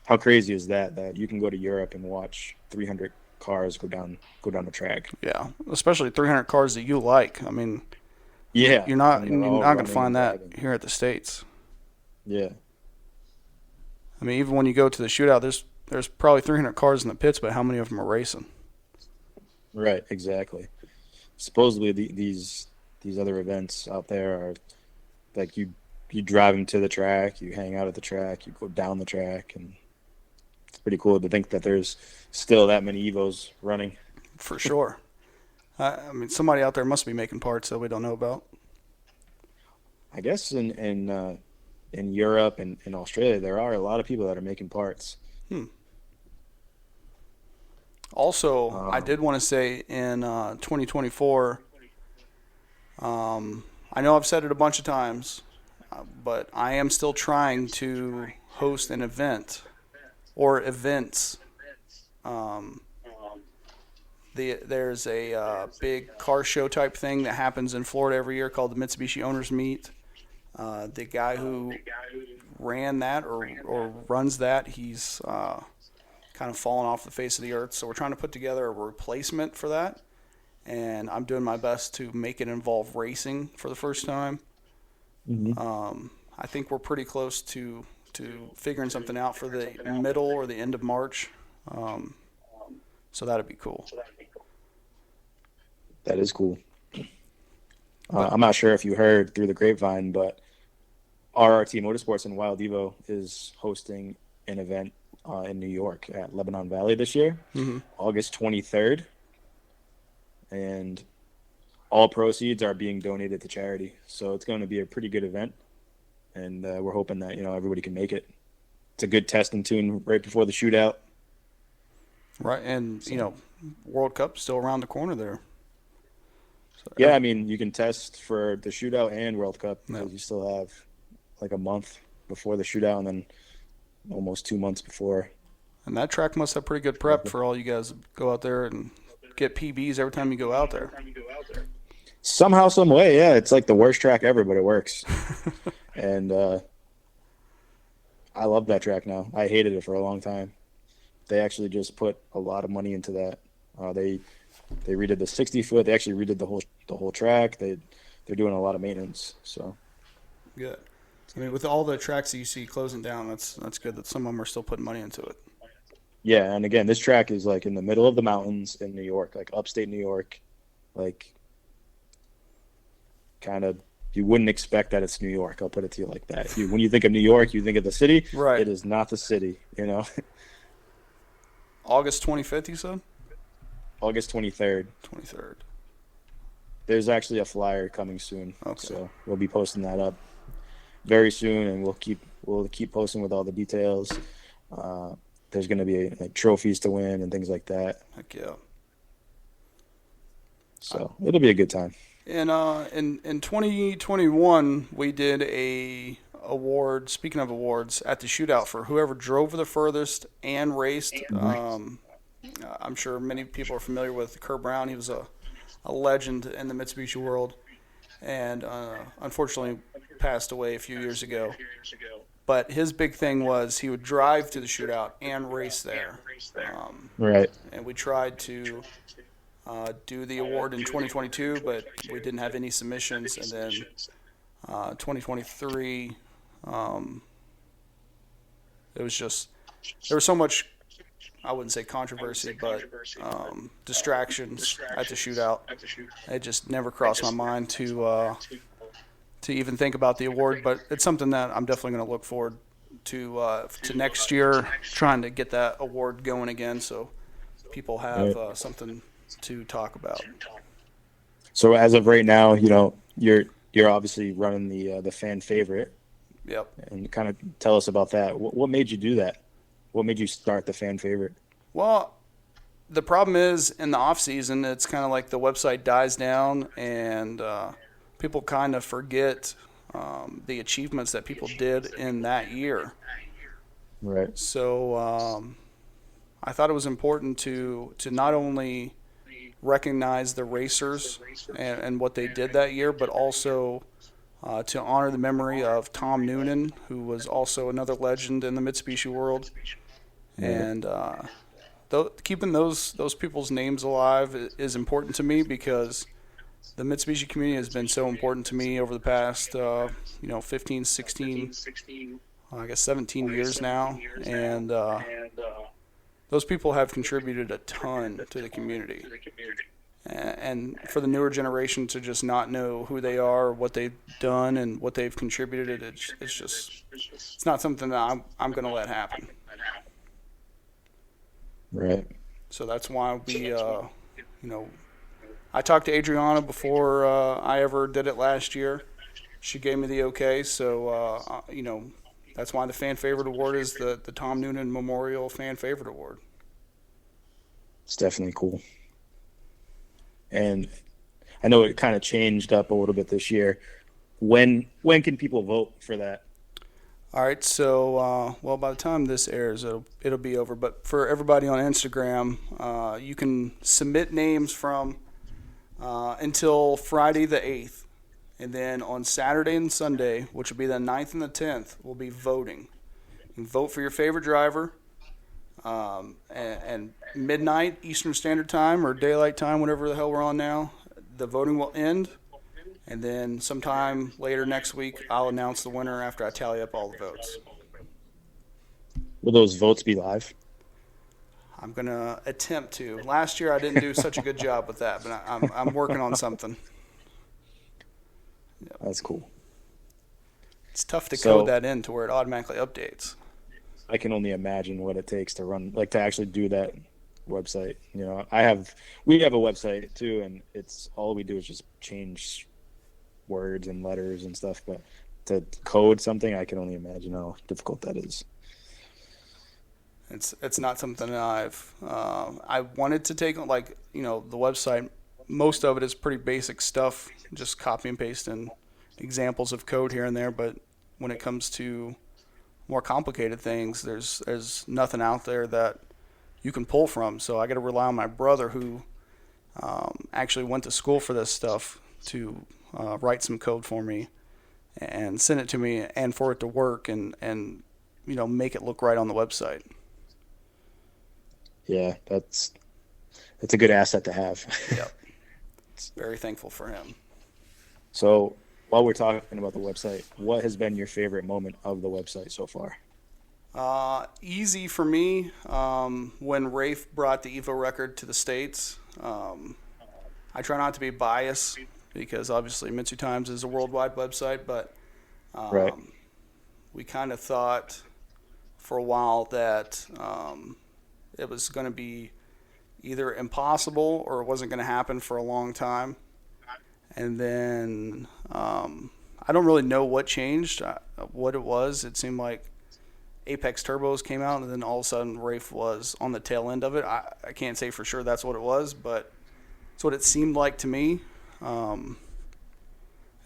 how crazy is that you can go to Europe and watch 300 cars go down the track? Yeah, especially 300 cars that you like. Yeah, you're not going to find that here at the States. Yeah. I mean, even when you go to the shootout, there's probably 300 cars in the pits, but how many of them are racing? Right, exactly. Supposedly these other events out there are like you drive them to the track, you hang out at the track, you go down the track, and it's pretty cool to think that there's still that many Evos running. For sure. I mean, somebody out there must be making parts that we don't know about. I guess in Europe and in Australia, there are a lot of people that are making parts. Also, I did want to say in 2024, I know I've said it a bunch of times, but I am still trying to host an event or events. There's a big car show type thing that happens in Florida every year called the Mitsubishi Owners Meet. The guy who ran that or runs that, he's kind of fallen off the face of the earth. So we're trying to put together a replacement for that. And I'm doing my best to make it involve racing for the first time. Mm-hmm. I think we're pretty close to figuring something out for the middle or the end of March. So that'd be cool. That is cool. I'm not sure if you heard through the grapevine, but RRT Motorsports in Wild Evo is hosting an event in New York at Lebanon Valley this year, August 23rd. And all proceeds are being donated to charity. So it's going to be a pretty good event. And we're hoping that, everybody can make it. It's a good test and tune right before the shootout. Right. And, World Cup still around the corner there. So, yeah, I mean, you can test for the shootout and World Cup because you still have like a month before the shootout and then almost 2 months before. And that track must have pretty good prep for all you guys to go out there and get PBs every time you go out there. Somehow, some way, yeah. It's like the worst track ever, but it works. And I love that track now. I hated it for a long time. They actually just put a lot of money into that. They redid the 60-foot. They actually redid the whole track. They're doing a lot of maintenance. So good. I mean, with all the tracks that you see closing down, that's good that some of them are still putting money into it. Yeah, and again, this track is like in the middle of the mountains in New York, like upstate New York, like kind of you wouldn't expect that it's New York. I'll put it to you like that. When you think of New York, you think of the city. Right. It is not the city, August 25th, you said? August 23rd. 23rd. There's actually a flyer coming soon, okay. So we'll be posting that up very soon, and we'll keep posting with all the details. There's going to be like trophies to win and things like that. Heck yeah. So it'll be a good time. In 2021, we did a award. Speaking of awards, at the shootout for whoever drove the furthest and raced. I'm sure many people are familiar with Kerr Brown. He was a legend in the Mitsubishi world, and unfortunately passed away a few years ago. But his big thing was he would drive to the shootout and race there. Right. And we tried to do the award in 2022, but we didn't have any submissions. And then 2023, it was just there was so much, I wouldn't say controversy, but distractions at the shootout. It just never crossed my mind to even think about the award, but it's something that I'm definitely going to look forward to next year, trying to get that award going again so people have something to talk about. So as of right now, you're obviously running the fan favorite. Yep. And kind of tell us about that. What made you do that? What made you start the fan favorite? Well, the problem is in the off season, it's kind of like the website dies down and people kind of forget the achievements that people did in that year. Right. So I thought it was important to not only recognize the racers and what they did that year, but also to honor the memory of Tom Noonan, who was also another legend in the Mitsubishi world. And keeping those people's names alive is important to me because the Mitsubishi community has been so important to me over the past 15, 16 I guess 17 years now, and those people have contributed a ton to the community. And for the newer generation to just not know who they are, what they've done, and what they've contributed, it's not something that I'm going to let happen. Right. So that's why I talked to Adriana before I ever did it last year. She gave me the okay, so that's why the Fan Favorite Award is the Tom Noonan Memorial Fan Favorite Award. It's definitely cool. And I know it kind of changed up a little bit this year. When can people vote for that? All right, so by the time this airs, it'll be over. But for everybody on Instagram, you can submit names from until Friday the 8th. And then on Saturday and Sunday, which will be the 9th and the 10th, we'll be voting. You can vote for your favorite driver. And midnight Eastern Standard Time or daylight time, whatever the hell we're on now, the voting will end. And then sometime later next week, I'll announce the winner after I tally up all the votes. Will those votes be live? I'm going to attempt to. Last year I didn't do such a good job with that, but I'm working on something. Yep. That's cool. It's tough to code that in to where it automatically updates. I can only imagine what it takes to run, to actually do that website. We have a website too, and it's all we do is just change words and letters and stuff. But to code something, I can only imagine how difficult that is. It's not something that I wanted to take on, the website. Most of it is pretty basic stuff, just copy and paste and examples of code here and there. But when it comes to more complicated things, there's nothing out there that you can pull from. So I got to rely on my brother, who actually went to school for this stuff, to write some code for me and send it to me, and for it to work and make it look right on the website. Yeah, that's a good asset to have. Yep. Very thankful for him. So while we're talking about the website, what has been your favorite moment of the website so far? Easy for me, when Rafe brought the Evo record to the States. I try not to be biased because obviously MitsuTimes is a worldwide website, but right. We kind of thought for a while that it was going to be either impossible or it wasn't going to happen for a long time. And then I don't really know what changed, what it was. It seemed like Apex Turbos came out, and then all of a sudden Rafe was on the tail end of it. I can't say for sure that's what it was, but it's what it seemed like to me. And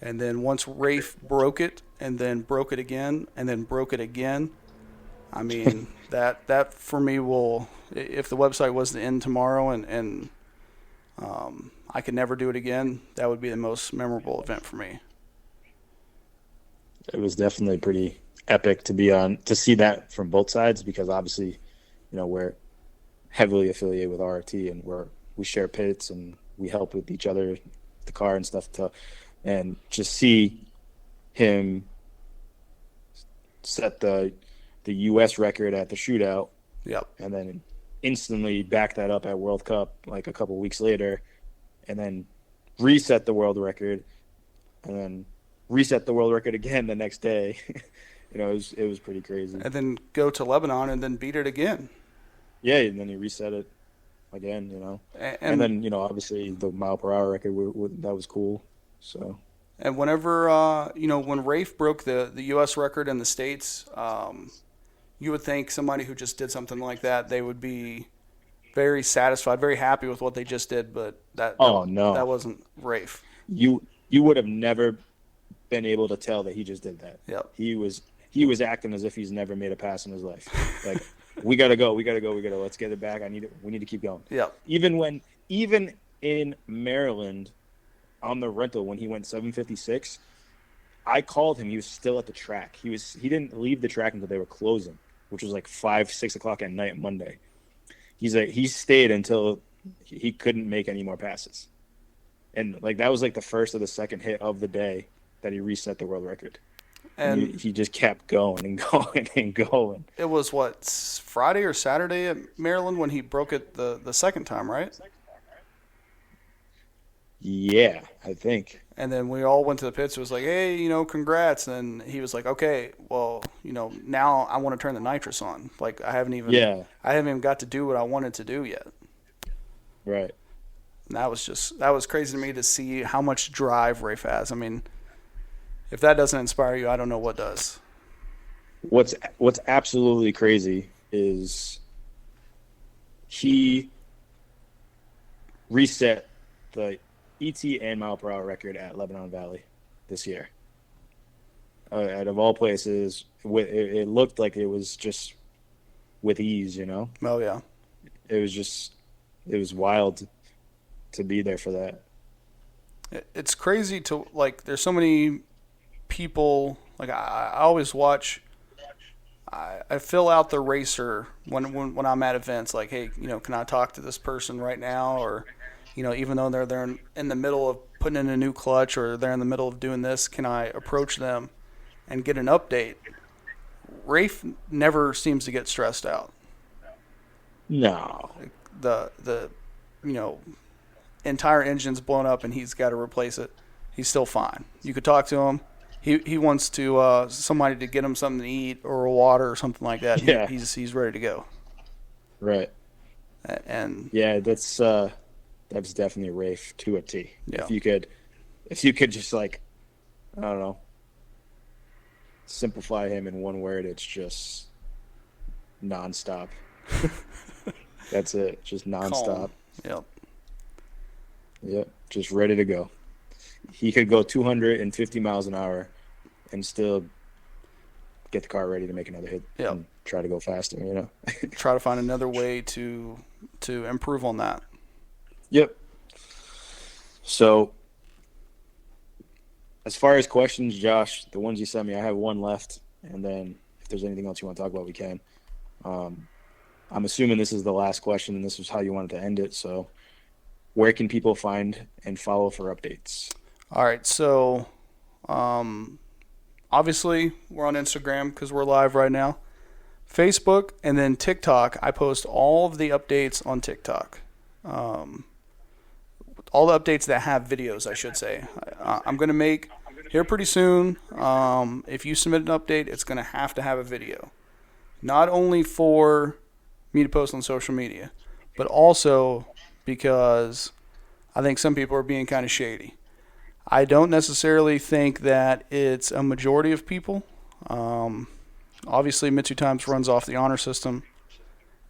then once Rafe broke it, and then broke it again, and then broke it again, I mean, that for me will, if the website was to end tomorrow and I could never do it again, that would be the most memorable event for me. It was definitely pretty epic to see that from both sides, because obviously, we're heavily affiliated with RRT, and we share pits and we help with each other, the car and stuff, and just see him set the U.S. record at the shootout. Yep. And then instantly back that up at World Cup like a couple weeks later, and then reset the world record, and then reset the world record again the next day. It was pretty crazy. And then go to Lebanon and then beat it again. Yeah, and then he reset it again, And then, obviously the mile per hour record, that was cool. So. And whenever, when Rafe broke the U.S. record in the States, you would think somebody who just did something like that, they would be very satisfied, very happy with what they just did, but that wasn't Rafe. You would have never been able to tell that he just did that. Yep. He was acting as if he's never made a pass in his life. Like, we gotta go. Let's get it back. We need to keep going. Yep. Even in Maryland, on the rental, when he went 756, I called him. He was still at the track. He didn't leave the track until they were closing, which was like 5-6 o'clock at night Monday. He stayed until he couldn't make any more passes, and that was like the first or the second hit of the day that he reset the world record. And he just kept going and going and going. it was what, Friday or Saturday at Maryland when he broke it the second time, right? Yeah, I think. And then we all went to the pits. It was like, hey, congrats. And he was like, okay, well, now I want to turn the nitrous on. Like I haven't even got to do what I wanted to do yet. Right. And that was crazy to me to see how much drive Rafe has. I mean, if that doesn't inspire you, I don't know what does. What's absolutely crazy is he reset the ET and mile per hour record at Lebanon Valley this year. Out of all places, it looked like it was just with ease, Oh yeah. It was wild to be there for that. It's crazy to there's so many people. Like I always watch. I fill out the racer when I'm at events. Like, hey, can I talk to this person right now? Or, even though they're in the middle of putting in a new clutch or they're in the middle of doing this, can I approach them and get an update? Rafe never seems to get stressed out. No. The entire engine's blown up and he's got to replace it. He's still fine. You could talk to him. He wants to somebody to get him something to eat or a water or something like that. Yeah. He's ready to go. Right. And yeah, that's definitely Rafe to a T. Yeah. If you could just I don't know, simplify him in one word, it's just nonstop. That's it. Just nonstop. Calm. Yep. Just ready to go. He could go 250 miles an hour and still get the car ready to make another hit. Yep. And try to go faster, Try to find another way to improve on that. Yep. So, as far as questions, Josh, the ones you sent me, I have one left. And then if there's anything else you want to talk about, we can. I'm assuming this is the last question and this is how you wanted to end it. So, where can people find and follow for updates? All right. So, obviously, we're on Instagram because we're live right now. Facebook and then TikTok. I post all of the updates on TikTok. All the updates that have videos, I should say. I'm going to make here pretty soon. If you submit an update, it's going to have a video. Not only for me to post on social media, but also because I think some people are being kind of shady. I don't necessarily think that it's a majority of people. Obviously, MitsuTimes runs off the honor system,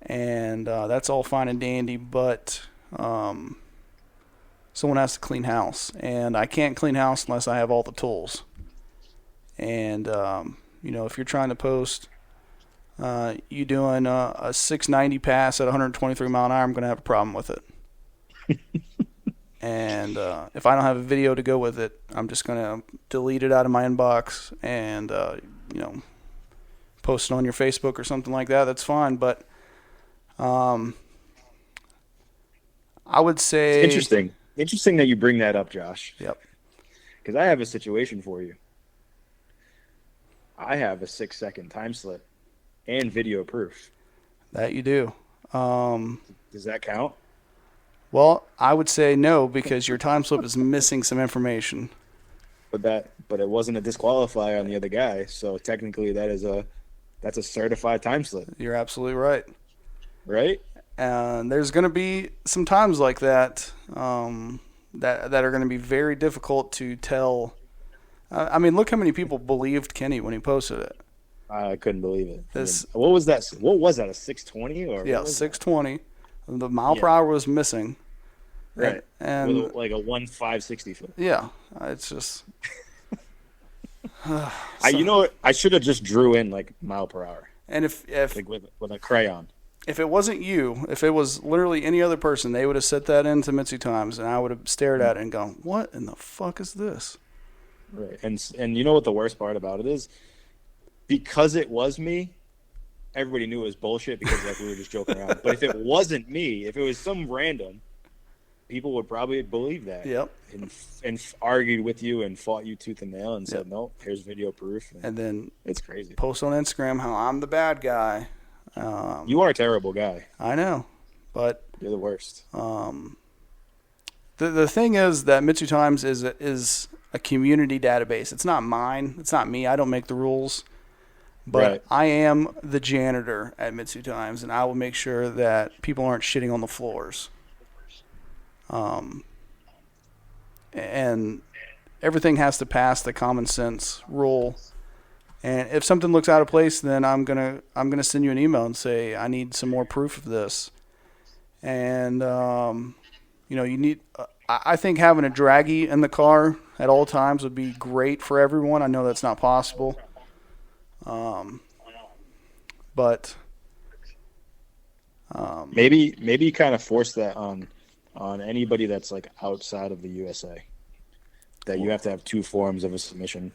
and that's all fine and dandy, but someone has to clean house, and I can't clean house unless I have all the tools. And, if you're trying to post you doing a 690 pass at 123 mile an hour, I'm going to have a problem with it. And if I don't have a video to go with it, I'm just going to delete it out of my inbox and, post it on your Facebook or something like that. That's fine. But I would say... It's interesting. Interesting that you bring that up, Josh. Yep. Because I have a situation for you. I have a 6-second time slip and video proof. That you do. Does that count? Well, I would say no, because your time slip is missing some information. But it wasn't a disqualifier on the other guy, so technically that's a certified time slip. You're absolutely right. Right? And there's going to be some times like that that are going to be very difficult to tell. Look how many people believed Kenny when he posted it. I couldn't believe it. What was that? What was that? A 620 or? Yeah, 620. The mile per hour was missing. Right. And with like a 1.560 foot. Yeah, it's just. I should have just drew in like mile per hour. And if like with a crayon. If it wasn't you, if it was literally any other person, they would have set that into MitsuTimes, and I would have stared at it and gone, "What in the fuck is this?" Right. And you know what the worst part about it is? Because it was me, everybody knew it was bullshit because we were just joking around. But if it wasn't me, if it was some random, people would probably believe that. Yep. And argued with you and fought you tooth and nail and said, no, here's video proof. And then it's crazy. Post on Instagram how I'm the bad guy. You are a terrible guy. I know, but you're the worst. The thing is that MitsuTimes is a community database. It's not mine. It's not me. I don't make the rules. But right. I am the janitor at MitsuTimes, and I will make sure that people aren't shitting on the floors. And everything has to pass the common sense rule. And if something looks out of place, then I'm gonna send you an email and say I need some more proof of this. And you need. I think having a draggy in the car at all times would be great for everyone. I know that's not possible. But maybe kind of force that on anybody that's like outside of the USA, that you have to have two forms of a submission,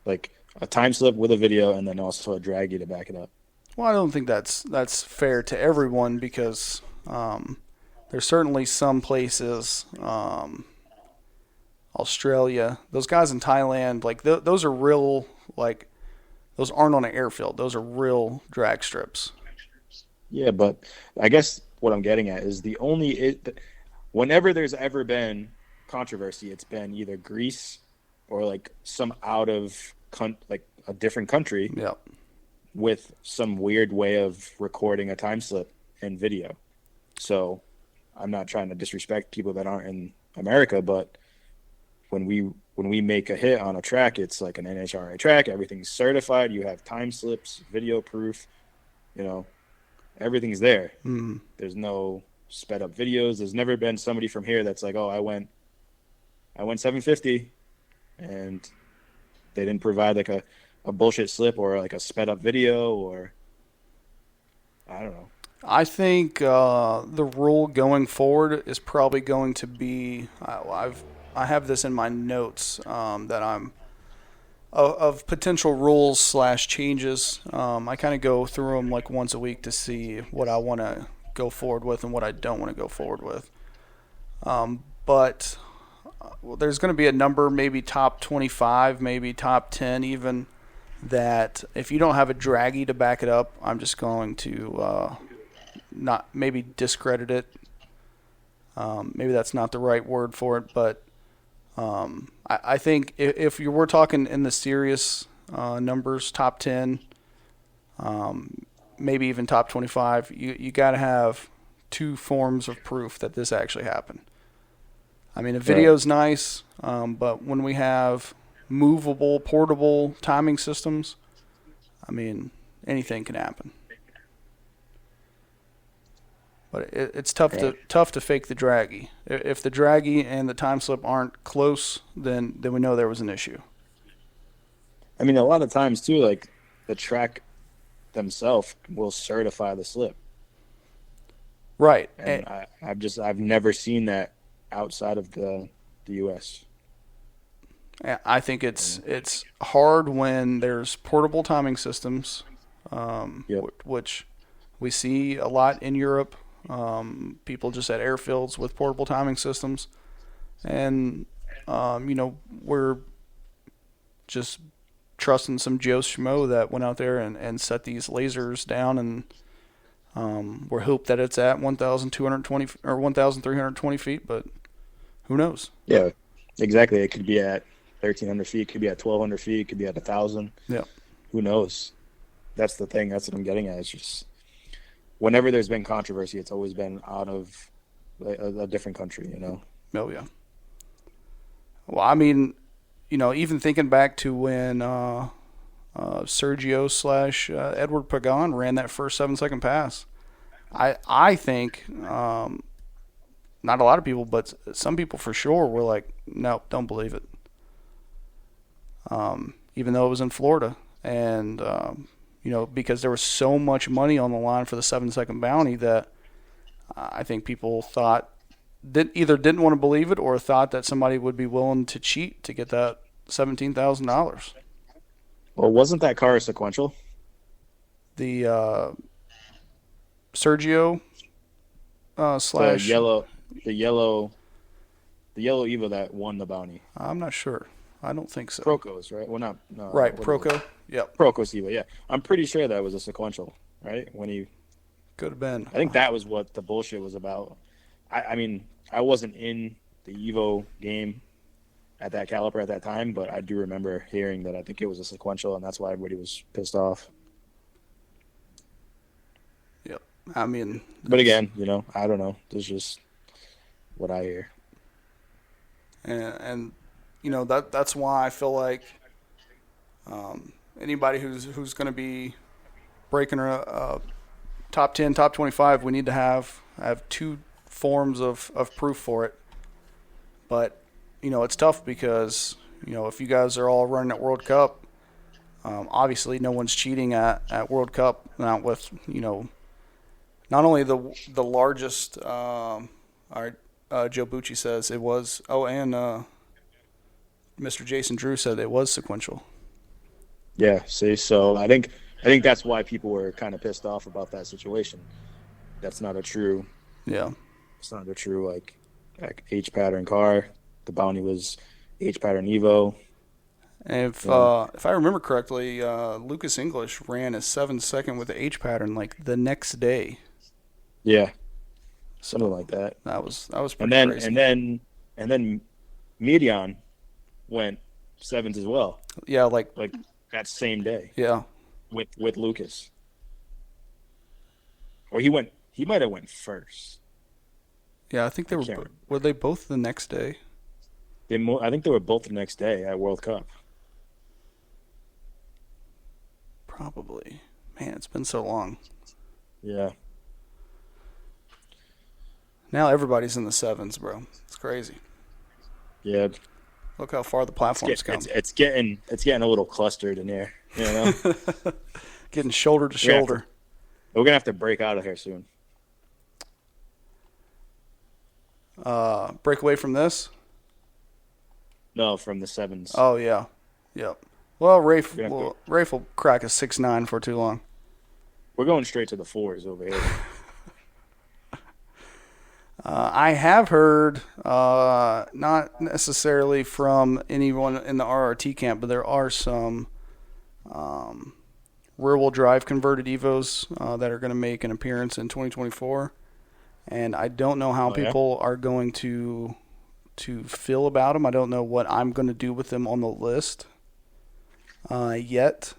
like a time slip with a video and then also a draggy to back it up. Well, I don't think that's fair to everyone because there's certainly some places, Australia, those guys in Thailand, like those are real, like those aren't on an airfield. Those are real drag strips. Yeah, but I guess what I'm getting at is whenever there's ever been controversy, it's been either Greece or like some out of like a different country. Yep. With some weird way of recording a time slip and video. So I'm not trying to disrespect people that aren't in America, but when we make a hit on a track, it's like an NHRA track. Everything's certified. You have time slips, video proof. Everything's there. Mm-hmm. There's no sped up videos. There's never been somebody from here that's like, oh, I went 750, and they didn't provide like a bullshit slip or like a sped up video, or I don't know. I think the rule going forward is probably going to be I have this in my notes that I'm of potential rules / changes. I kind of go through them like once a week to see what I want to go forward with and what I don't want to go forward with. But there's going to be a number, maybe top 25, maybe top 10 even, that if you don't have a draggy to back it up, I'm just going to not maybe discredit it. Maybe that's not the right word for it, but I think if we're talking in the serious numbers, top 10, maybe even top 25, you got to have two forms of proof that this actually happened. I mean, a video's nice, but when we have movable, portable timing systems, I mean, anything can happen. But it's tough to fake the draggy. If the draggy and the time slip aren't close, then we know there was an issue. I mean, a lot of times too, like the track themselves will certify the slip. Right. And I've never seen that outside of the U.S. I think it's hard when there's portable timing systems, which we see a lot in Europe. People just at airfields with portable timing systems, and we're just trusting some Joe Schmo that went out there and set these lasers down, and we're hope that it's at 1,220 or 1,320 feet, but who knows? Yeah, exactly. It could be at 1,300 feet, it could be at 1,200 feet, it could be at 1,000. Yeah, who knows? That's the thing. That's what I'm getting at. It's just whenever there's been controversy, it's always been out of a different country, Oh, yeah. Well, I mean, even thinking back to when Sergio / Edward Pagan ran that first 7-second pass, I think not a lot of people, but some people for sure were like, no, don't believe it. Even though it was in Florida. And because there was so much money on the line for the 7-second bounty that I think people either didn't want to believe it or thought that somebody would be willing to cheat to get that $17,000. Well, wasn't that car a sequential? The Sergio / the yellow The yellow Evo that won the bounty. I'm not sure. I don't think so. Procos, right? Well, not no. Right, what is Proco. it? Yep. Procos Evo, yeah. I'm pretty sure that was a sequential, right? When he Could have been. I think that was what the bullshit was about. I mean, I wasn't in the Evo game at that caliber at that time, but I do remember hearing that I think it was a sequential, and that's why everybody was pissed off. Yep. I mean. But again, I don't know. This is just what I hear. And that's why I feel like anybody who's going to be breaking a top 10, top 25, we need to have two forms of proof for it. But it's tough because if you guys are all running at World Cup, obviously no one's cheating at World Cup. Not with not only the largest. Joe Bucci says it was. Oh, and Mr. Jason Drew said it was sequential. Yeah. See, so I think that's why people were kind of pissed off about that situation. That's not a true. Yeah. It's not a true like H pattern car. The bounty was H pattern Evo. And if I remember correctly, Lucas English ran a 7-second with the H pattern like the next day. Yeah. Something like that. That was pretty crazy. And then Medion went 7s as well. Yeah, like that same day. Yeah. With Lucas. Or he might have went first. Yeah, I think they were they both the next day? I think they were both the next day at World Cup. Probably. Man, it's been so long. Yeah. Now everybody's in the 7s, bro. It's crazy. Yeah. Look how far the platform's come. It's getting a little clustered in here, Getting shoulder to shoulder. We're gonna have to break out of here soon. Break away from this? No, from the 7s. Oh yeah. Yep. Well, Rafe will crack a 6.9 for too long. We're going straight to the 4s over here. I have heard, not necessarily from anyone in the RRT camp, but there are some rear-wheel drive converted Evos that are going to make an appearance in 2024. And I don't know how people are going to feel about them. I don't know what I'm going to do with them on the list yet.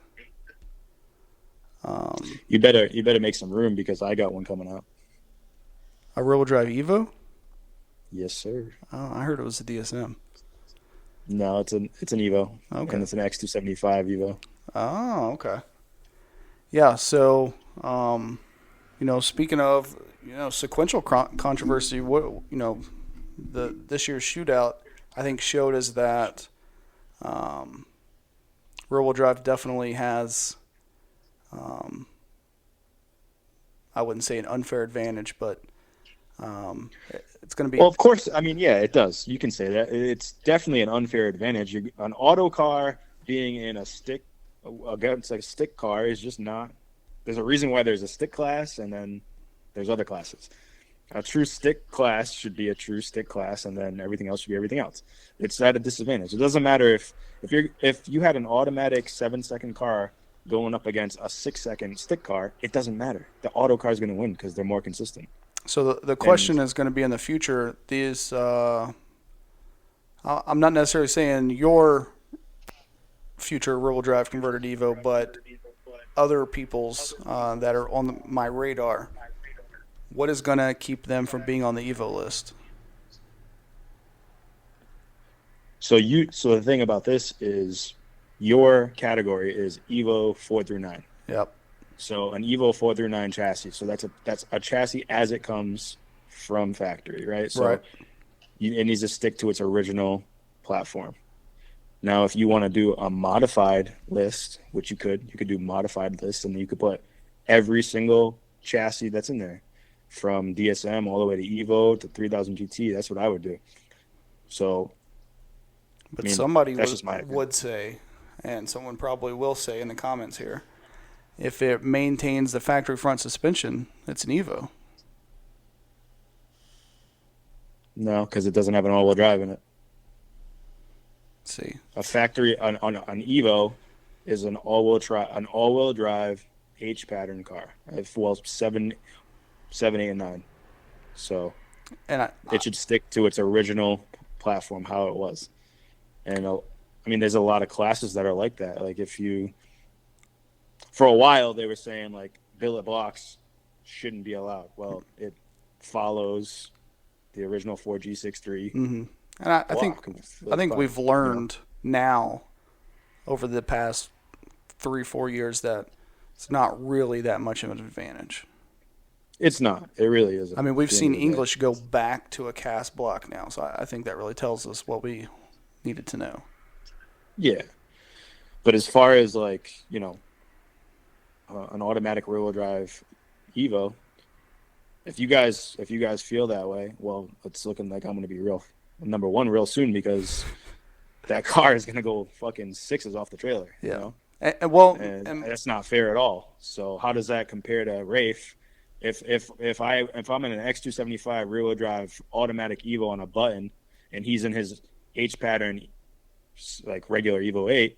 You better make some room because I got one coming out. A rear-wheel drive Evo? Yes, sir. Oh, I heard it was a DSM. No, it's an Evo. Okay. And it's an X275 Evo. Oh, okay. Yeah, so, speaking of, sequential controversy, this year's shootout, I think showed us that rear-wheel drive definitely has, I wouldn't say an unfair advantage, but it's going to be. Well, of course. I mean, yeah, it does. You can say that. It's definitely an unfair advantage. An auto car being in a stick against a stick car is just not. There's a reason why there's a stick class, and then there's other classes. A true stick class should be a true stick class, and then everything else should be everything else. It's at a disadvantage. It doesn't matter if you had an automatic 7-second car going up against a 6-second stick car. It doesn't matter. The auto car is going to win because they're more consistent. So the question is going to be in the future. These, I'm not necessarily saying your future rear-wheel drive converted Evo, but other people's that are on my radar. What is going to keep them from being on the Evo list? So the thing about this is your category is Evo 4 through 9. Yep. So an Evo 4 through 9 chassis. So that's a chassis as it comes from factory, right? So right. It needs to stick to its original platform. Now, if you want to do a modified list, which you could do modified list, and you could put every single chassis that's in there, from DSM all the way to Evo to 3000 GT. That's what I would do. So, but somebody would say, and someone probably will say in the comments here, if it maintains the factory front suspension, it's an Evo. No, because it doesn't have an all-wheel drive in it. Let's see. A factory on Evo is an all-wheel drive H pattern car. Well, 7, 8, and 9. So, And it should stick to its original platform, how it was. And I mean, there's a lot of classes that are like that. Like for a while they were saying like billet blocks shouldn't be allowed. Well, it follows the original 4G63. And I think we've learned now over the past 3-4 years that it's not really that much of an advantage. It's not. It really isn't. I mean, we've seen English go back to a cast block now, so I think that really tells us what we needed to know. Yeah. But as far as like, an automatic rear-wheel drive Evo, if you guys feel that way, well, it's looking like I'm going to be number one real soon, because that car is going to go fucking 6s off the trailer. Yeah. And that's not fair at all. So how does that compare to Rafe? If I'm in an X275 rear-wheel drive automatic Evo on a button, and he's in his H pattern like regular Evo 8,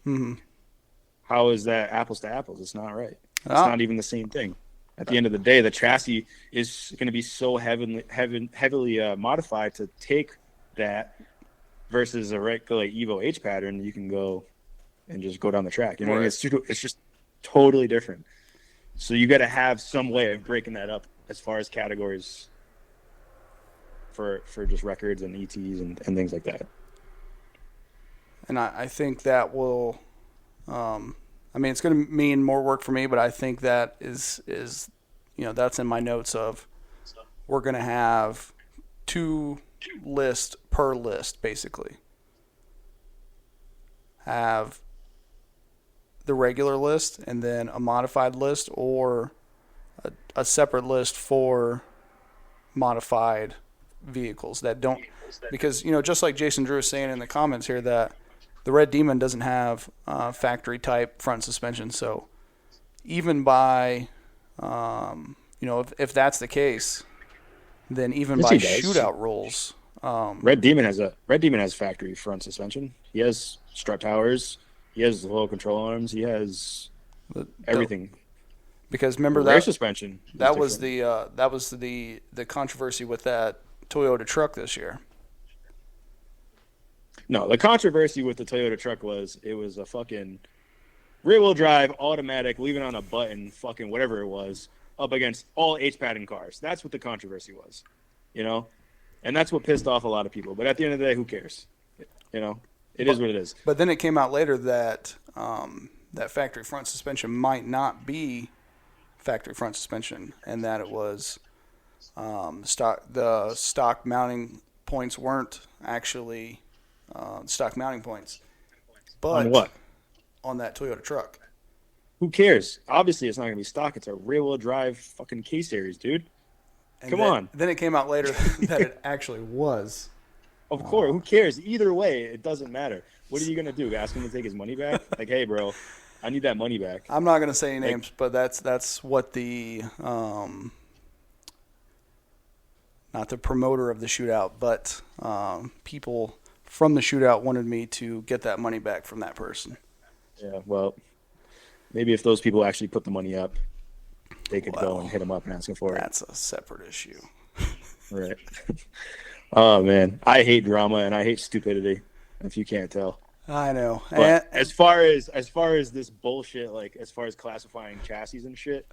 how is that apples to apples? It's not right. It's not even the same thing. At the end of the day, the chassis is going to be so heavily modified to take that versus a regular Evo H pattern. You can go and just go down the track. You know what I mean? It's just totally different. So you got to have some way of breaking that up as far as categories for just records and ETs and things like that. And I think that will, it's going to mean more work for me, but I think that is that's in my notes of we're going to have 2 lists per list, basically. Have the regular list and then a modified list, or a separate list for modified vehicles that don't, because just like Jason Drew is saying in the comments here, that the Red Demon doesn't have factory type front suspension. So even by if that's the case, then even by shootout rules, Red Demon has factory front suspension. He has strut towers. He has low control arms. He has everything. Because remember rear suspension. That was the controversy with that Toyota truck this year. No, the controversy with the Toyota truck was it was a fucking rear-wheel drive automatic, leaving on a button, fucking whatever it was, up against all H-pattern cars. That's what the controversy was, and that's what pissed off a lot of people. But at the end of the day, who cares? It is what it is. But then it came out later that that factory front suspension might not be factory front suspension, and that it was the stock mounting points weren't actually stock mounting points. But on what? On that Toyota truck. Who cares? Obviously, it's not going to be stock. It's a rear-wheel drive fucking K-Series, dude. Come on. Then it came out later that it actually was. Of course. Who cares? Either way, it doesn't matter. What are you going to do? Ask him to take his money back? Like, hey, bro, I need that money back. I'm not going to say any names, but that's what the not the promoter of the shootout, but people from the shootout wanted me to get that money back from that person. Yeah, well, maybe if those people actually put the money up, they could go and hit him up and ask him for it. That's a separate issue. Right. Oh, man. I hate drama and I hate stupidity, if you can't tell. I know. But as far as this bullshit, like as far as classifying chassis and shit,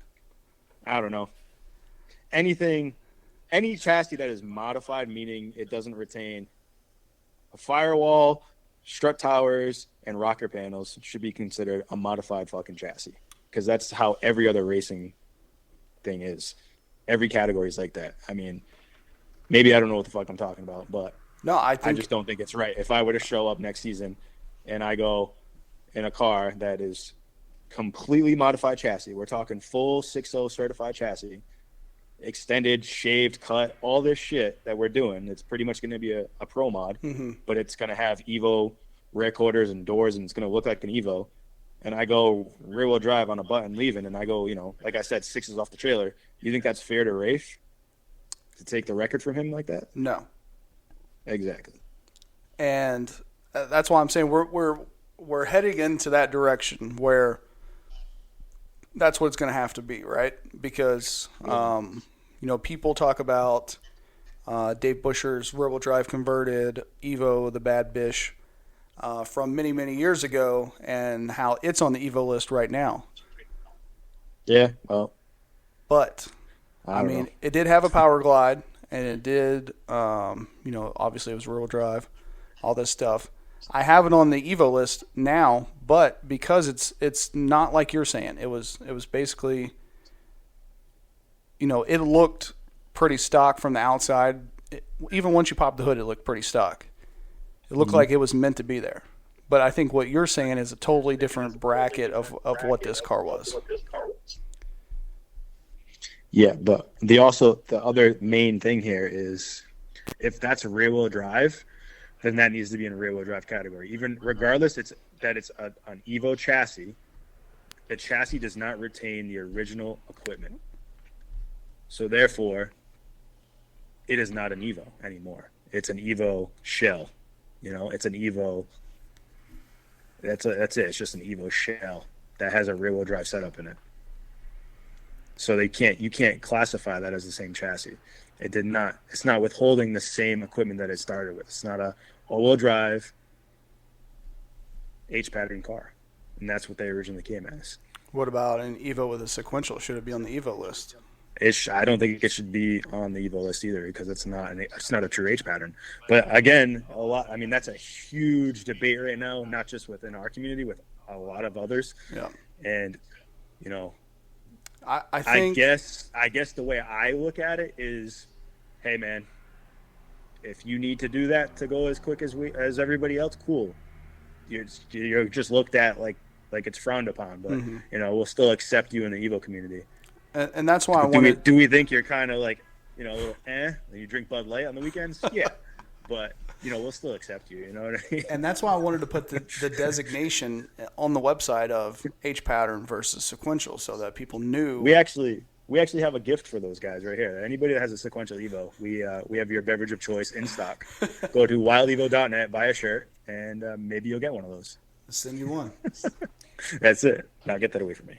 I don't know. Any chassis that is modified, meaning it doesn't retain a firewall, strut towers, and rocker panels, should be considered a modified fucking chassis. Because that's how every other racing thing is. Every category is like that. I mean, maybe I don't know what the fuck I'm talking about, but no, I just don't think it's right. If I were to show up next season and I go in a car that is completely modified chassis, we're talking full 6.0 certified chassis, extended, shaved, cut, all this shit that we're doing, it's pretty much going to be a pro mod, but it's going to have Evo rear quarters and doors, and it's going to look like an Evo. And I go rear-wheel drive on a button leaving, and I go, like I said, 6s off the trailer. You think that's fair to Rafe to take the record from him like that? No. Exactly. And that's why I'm saying we're heading into that direction where that's what it's going to have to be, right? Because people talk about Dave Buscher's rear-wheel drive converted Evo, the Bad Bish, from many, many years ago, and how it's on the Evo list right now. Yeah, well, but I mean, it did have a power glide, and it did, obviously it was rear-wheel drive, all this stuff. I have it on the Evo list now, but because it's not like you're saying, it was basically, it looked pretty stock from the outside. Even once you pop the hood, it looked pretty stock. It looked like it was meant to be there. But I think what you're saying is a totally different bracket of what this car was. Yeah, but the other main thing here is if that's a rear-wheel drive, then that needs to be in a rear-wheel drive category. Even regardless, it's an Evo chassis. The chassis does not retain the original equipment. So therefore, it is not an Evo anymore. It's an Evo shell. It's an Evo. That's it. It's just an Evo shell that has a rear-wheel drive setup in it. So you can't classify that as the same chassis. It's not withholding the same equipment that it started with. It's not a all-wheel drive H-pattern car. And that's what they originally came as. What about an Evo with a sequential? Should it be on the Evo list? I don't think it should be on the Evo list either because it's not a true H pattern. But again, that's a huge debate right now, not just within our community, with a lot of others. Yeah. And I think I guess the way I look at it is, hey man, if you need to do that to go as quick as everybody else, cool. You're just looked at like it's frowned upon, but we'll still accept you in the Evo community. And that's why I wanted. Do we think you're kind of like, a little you drink Bud Light on the weekends? Yeah, but we'll still accept you. You know what I mean? And that's why I wanted to put the designation on the website of H pattern versus sequential, so that people knew. We actually have a gift for those guys right here. Anybody that has a sequential Evo, we have your beverage of choice in stock. Go to wildevo.net, buy a shirt, and maybe you'll get one of those. I'll send you one. That's it. Now get that away from me.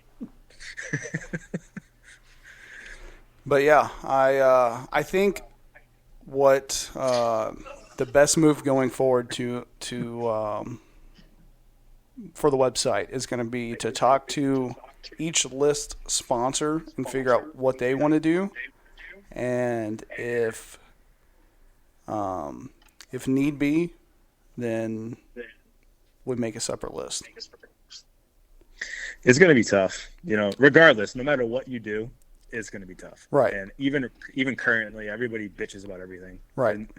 But yeah, I think what the best move going forward to for the website is going to be to talk to each list sponsor and figure out what they want to do, and if need be, then we make a separate list. It's going to be tough, regardless, no matter what you do. It's going to be tough, right? And even currently, everybody bitches about everything, right? And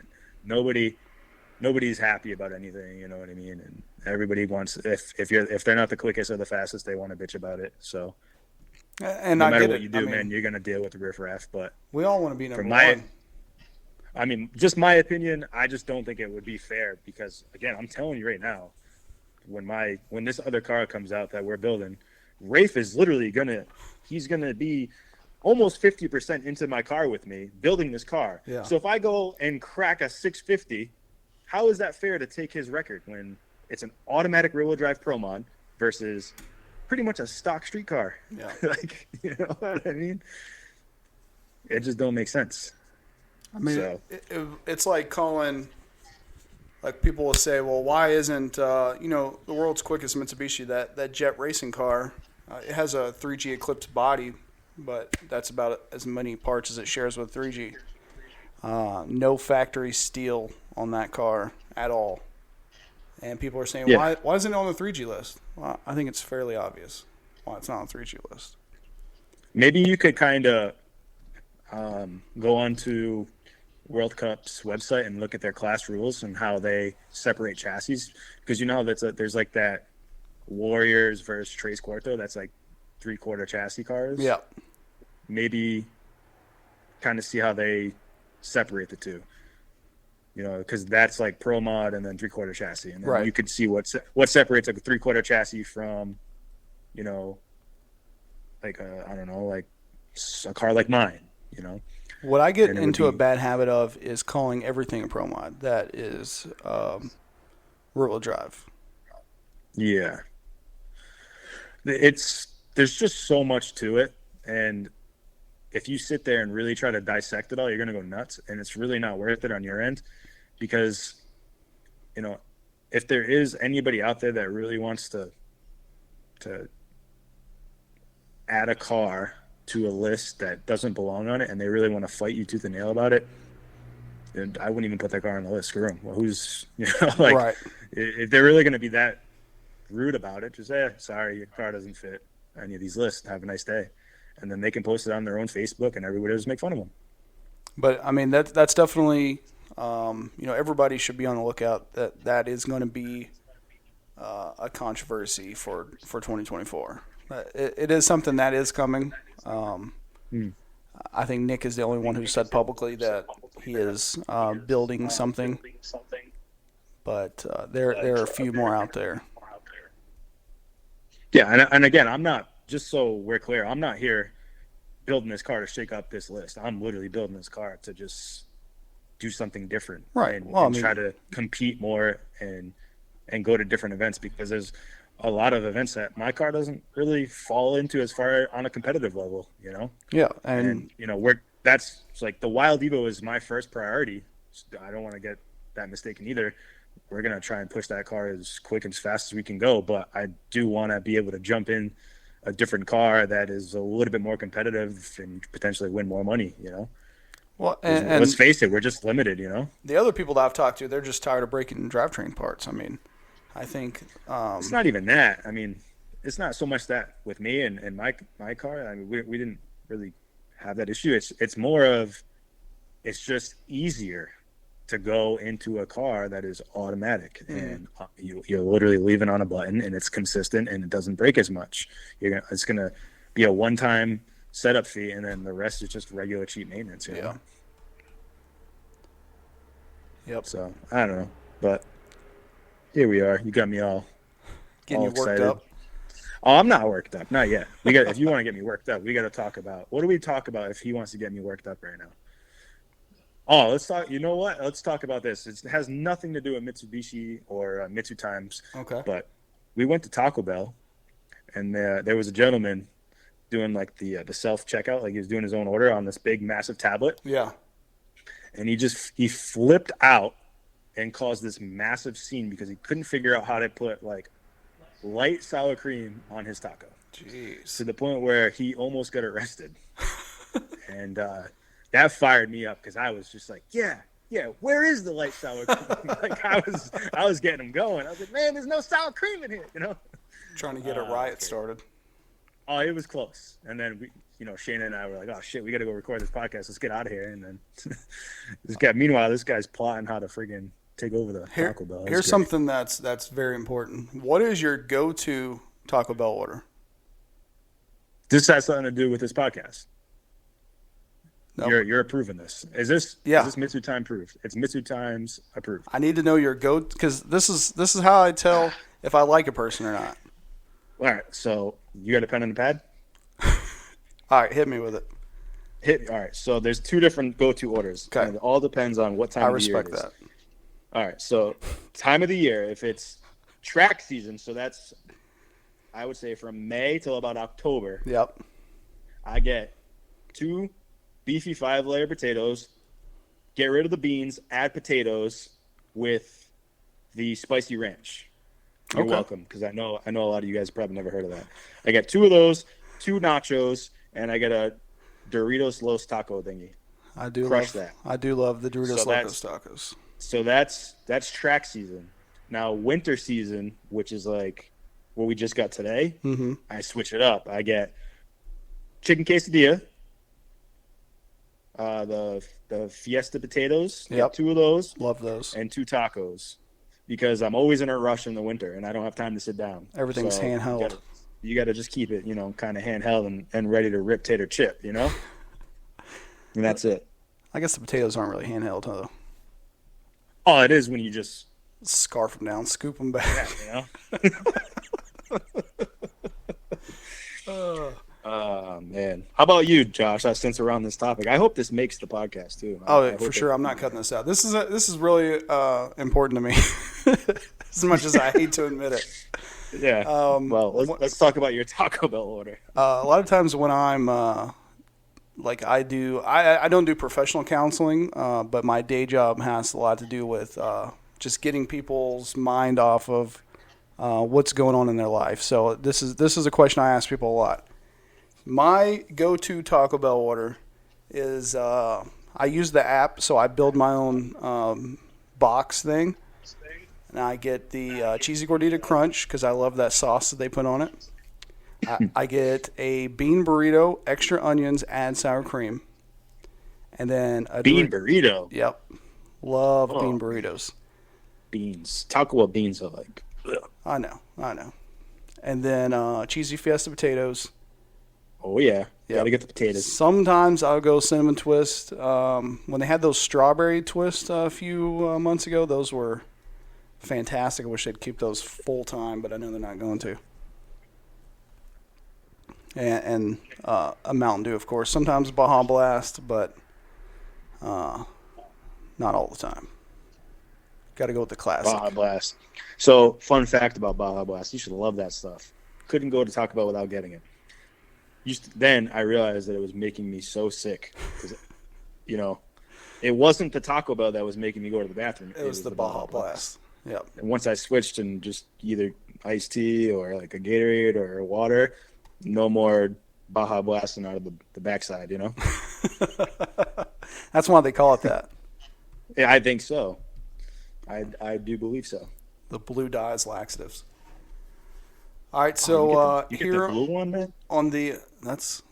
nobody's happy about anything, you know what I mean? And everybody wants if they're not the quickest or the fastest, they want to bitch about it. So, and no matter what you do, man, you're going to deal with the riffraff. But we all want to be number one. Just my opinion, I just don't think it would be fair because, again, I'm telling you right now, when this other car comes out that we're building, Rafe is literally he's gonna be almost 50% into my car with me, building this car. Yeah. So if I go and crack a 650, how is that fair to take his record when it's an automatic rear-wheel drive Pro Mod versus pretty much a stock street car? Yeah. You know what I mean? It just don't make sense. It's like calling, like people will say, well, why isn't, the world's quickest Mitsubishi, that jet racing car, it has a 3G Eclipse body, but that's about as many parts as it shares with 3G. No factory steel on that car at all. And people are saying, why isn't it on the 3G list? Well, I think it's fairly obvious why it's not on the 3G list. Maybe you could kind of go on to World Cup's website and look at their class rules and how they separate chassis. Because there's like that Warriors versus Tres Cuarto, that's like 3/4 chassis cars. Yeah. Maybe kind of see how they separate the two. Because that's like Pro Mod and then 3/4 chassis, and then right. You could see what separates like a 3/4 chassis from, like a car like mine. What I get And it would into a be- bad habit of is calling everything a pro mod. That is rear-wheel drive. Yeah. There's just so much to it, and if you sit there and really try to dissect it all, you're going to go nuts, and it's really not worth it on your end because, if there is anybody out there that really wants to add a car to a list that doesn't belong on it and they really want to fight you tooth and nail about it, then I wouldn't even put that car on the list. Screw them. Well, who's, Right. If they're really going to be that rude about it, just sorry, your car doesn't fit any of these lists. Have a nice day. And then they can post it on their own Facebook and everybody just make fun of them. But I mean, that's definitely, everybody should be on the lookout that is going to be a controversy for 2024. It is something that is coming. I think Nick is the only one who said publicly that he is building something, but there are a few more out there. Yeah, and again, I'm not, just so we're clear, I'm not here building this car to shake up this list. I'm literally building this car to just do something different, right? And try to compete more and go to different events, because there's a lot of events that my car doesn't really fall into as far on a competitive level, Yeah, and that's like the Wild Evo is my first priority. I don't want to get that mistaken either. We're gonna try and push that car as quick and as fast as we can go, but I do want to be able to jump in a different car that is a little bit more competitive and potentially win more money. Well, and let's face it, we're just limited. The other people that I've talked to, they're just tired of breaking drivetrain parts. I mean, I think it's not even that. I mean, it's not so much that with me and my car. I mean, we didn't really have that issue. It's more of, it's just easier to go into a car that is automatic, and you're literally leaving on a button, and it's consistent, and it doesn't break as much. It's gonna be a one-time setup fee, and then the rest is just regular cheap maintenance. Yeah. Yep. So I don't know, but here we are. You got me all Getting you worked excited. up. Oh, I'm not worked up. Not yet. If you want to get me worked up, we got to talk about, what do we talk about if he wants to get me worked up right now? Oh, let's talk. You know what? Let's talk about this. It has nothing to do with Mitsubishi or MitsuTimes. Okay. But we went to Taco Bell, and there was a gentleman doing like the self checkout, like he was doing his own order on this big massive tablet. Yeah. And he flipped out and caused this massive scene because he couldn't figure out how to put like light sour cream on his taco. Jeez. To the point where he almost got arrested. And that fired me up because I was just like, yeah, where is the light sour cream? Like I was getting him going. I was like, man, there's no sour cream in here, Trying to get a riot started. Oh, it was close. And then we, Shane and I were like, oh shit, we got to go record this podcast. Let's get out of here. And then meanwhile, this guy's plotting how to friggin' take over the Taco Bell. Here's something that's very important. What is your go-to Taco Bell order? This has something to do with this podcast. No. You're approving this. Is this MitsuTime approved? It's MitsuTimes approved. I need to know your go, because this is how I tell if I like a person or not. All right, so you got a pen and a pad? All right, hit me with it. All right, so there's two different go-to orders. Okay. And it all depends on what time of the year it is. I respect that. All right, so time of the year, if it's track season, so that's, I would say from May till about October. Yep. I get 2 beefy 5-layer potatoes, get rid of the beans, add potatoes with the spicy ranch. You're welcome, because I know a lot of you guys probably never heard of that. I get 2 of those, 2 nachos, and I get a Doritos Los Taco thingy. I do Crush that. I do love the Doritos So Locos Tacos. So that's track season. Now winter season, which is like what we just got today, I switch it up. I get chicken quesadilla, the Fiesta potatoes, Yep. 2 of those, Love those. and 2 tacos, because I'm always in a rush in the winter and I don't have time to sit down. Everything's So handheld. You got to just keep it, kind of handheld and ready to rip tater chip, And that's it. I guess the potatoes aren't really handheld, huh? Oh, it is when you just Scarf them down, scoop them back. Oh man. How about you, Josh? Since we're on this topic, I hope this makes the podcast too. Oh, for sure. I'm not cutting this out. This is really important to me, as much as I hate to admit it. Yeah. Well, let's talk about your Taco Bell order. A lot of times when I'm I don't do professional counseling, but my day job has a lot to do with just getting people's mind off of what's going on in their life. So this is a question I ask people a lot. My go-to Taco Bell order is I use the app, so I build my own box thing, and I get the cheesy gordita crunch because I love that sauce that they put on it. I get a bean burrito, extra onions, add sour cream, and then a bean burrito. Yep, love bean burritos. Beans, Taco Bell beans are like. Ugh. I know. And then cheesy fiesta potatoes. Oh, yeah. Got to get the potatoes. Sometimes I'll go cinnamon twist. When they had those strawberry twists a few months ago, those were fantastic. I wish they'd keep those full time, but I know they're not going to. And a Mountain Dew, of course. Sometimes Baja Blast, but not all the time. Got to go with the classic. Baja Blast. So, fun fact about Baja Blast. You should love that stuff. Couldn't go to Taco Bell without getting it. Then I realized that it was making me so sick. It wasn't the Taco Bell that was making me go to the bathroom. It was the Baja Blast. Yep. And once I switched and just either iced tea or like a Gatorade or water, no more Baja Blasting out of the backside, That's why they call it that. Yeah, I think so. I do believe so. The blue dyes laxatives. All right, so you get here the blue one, man? on that's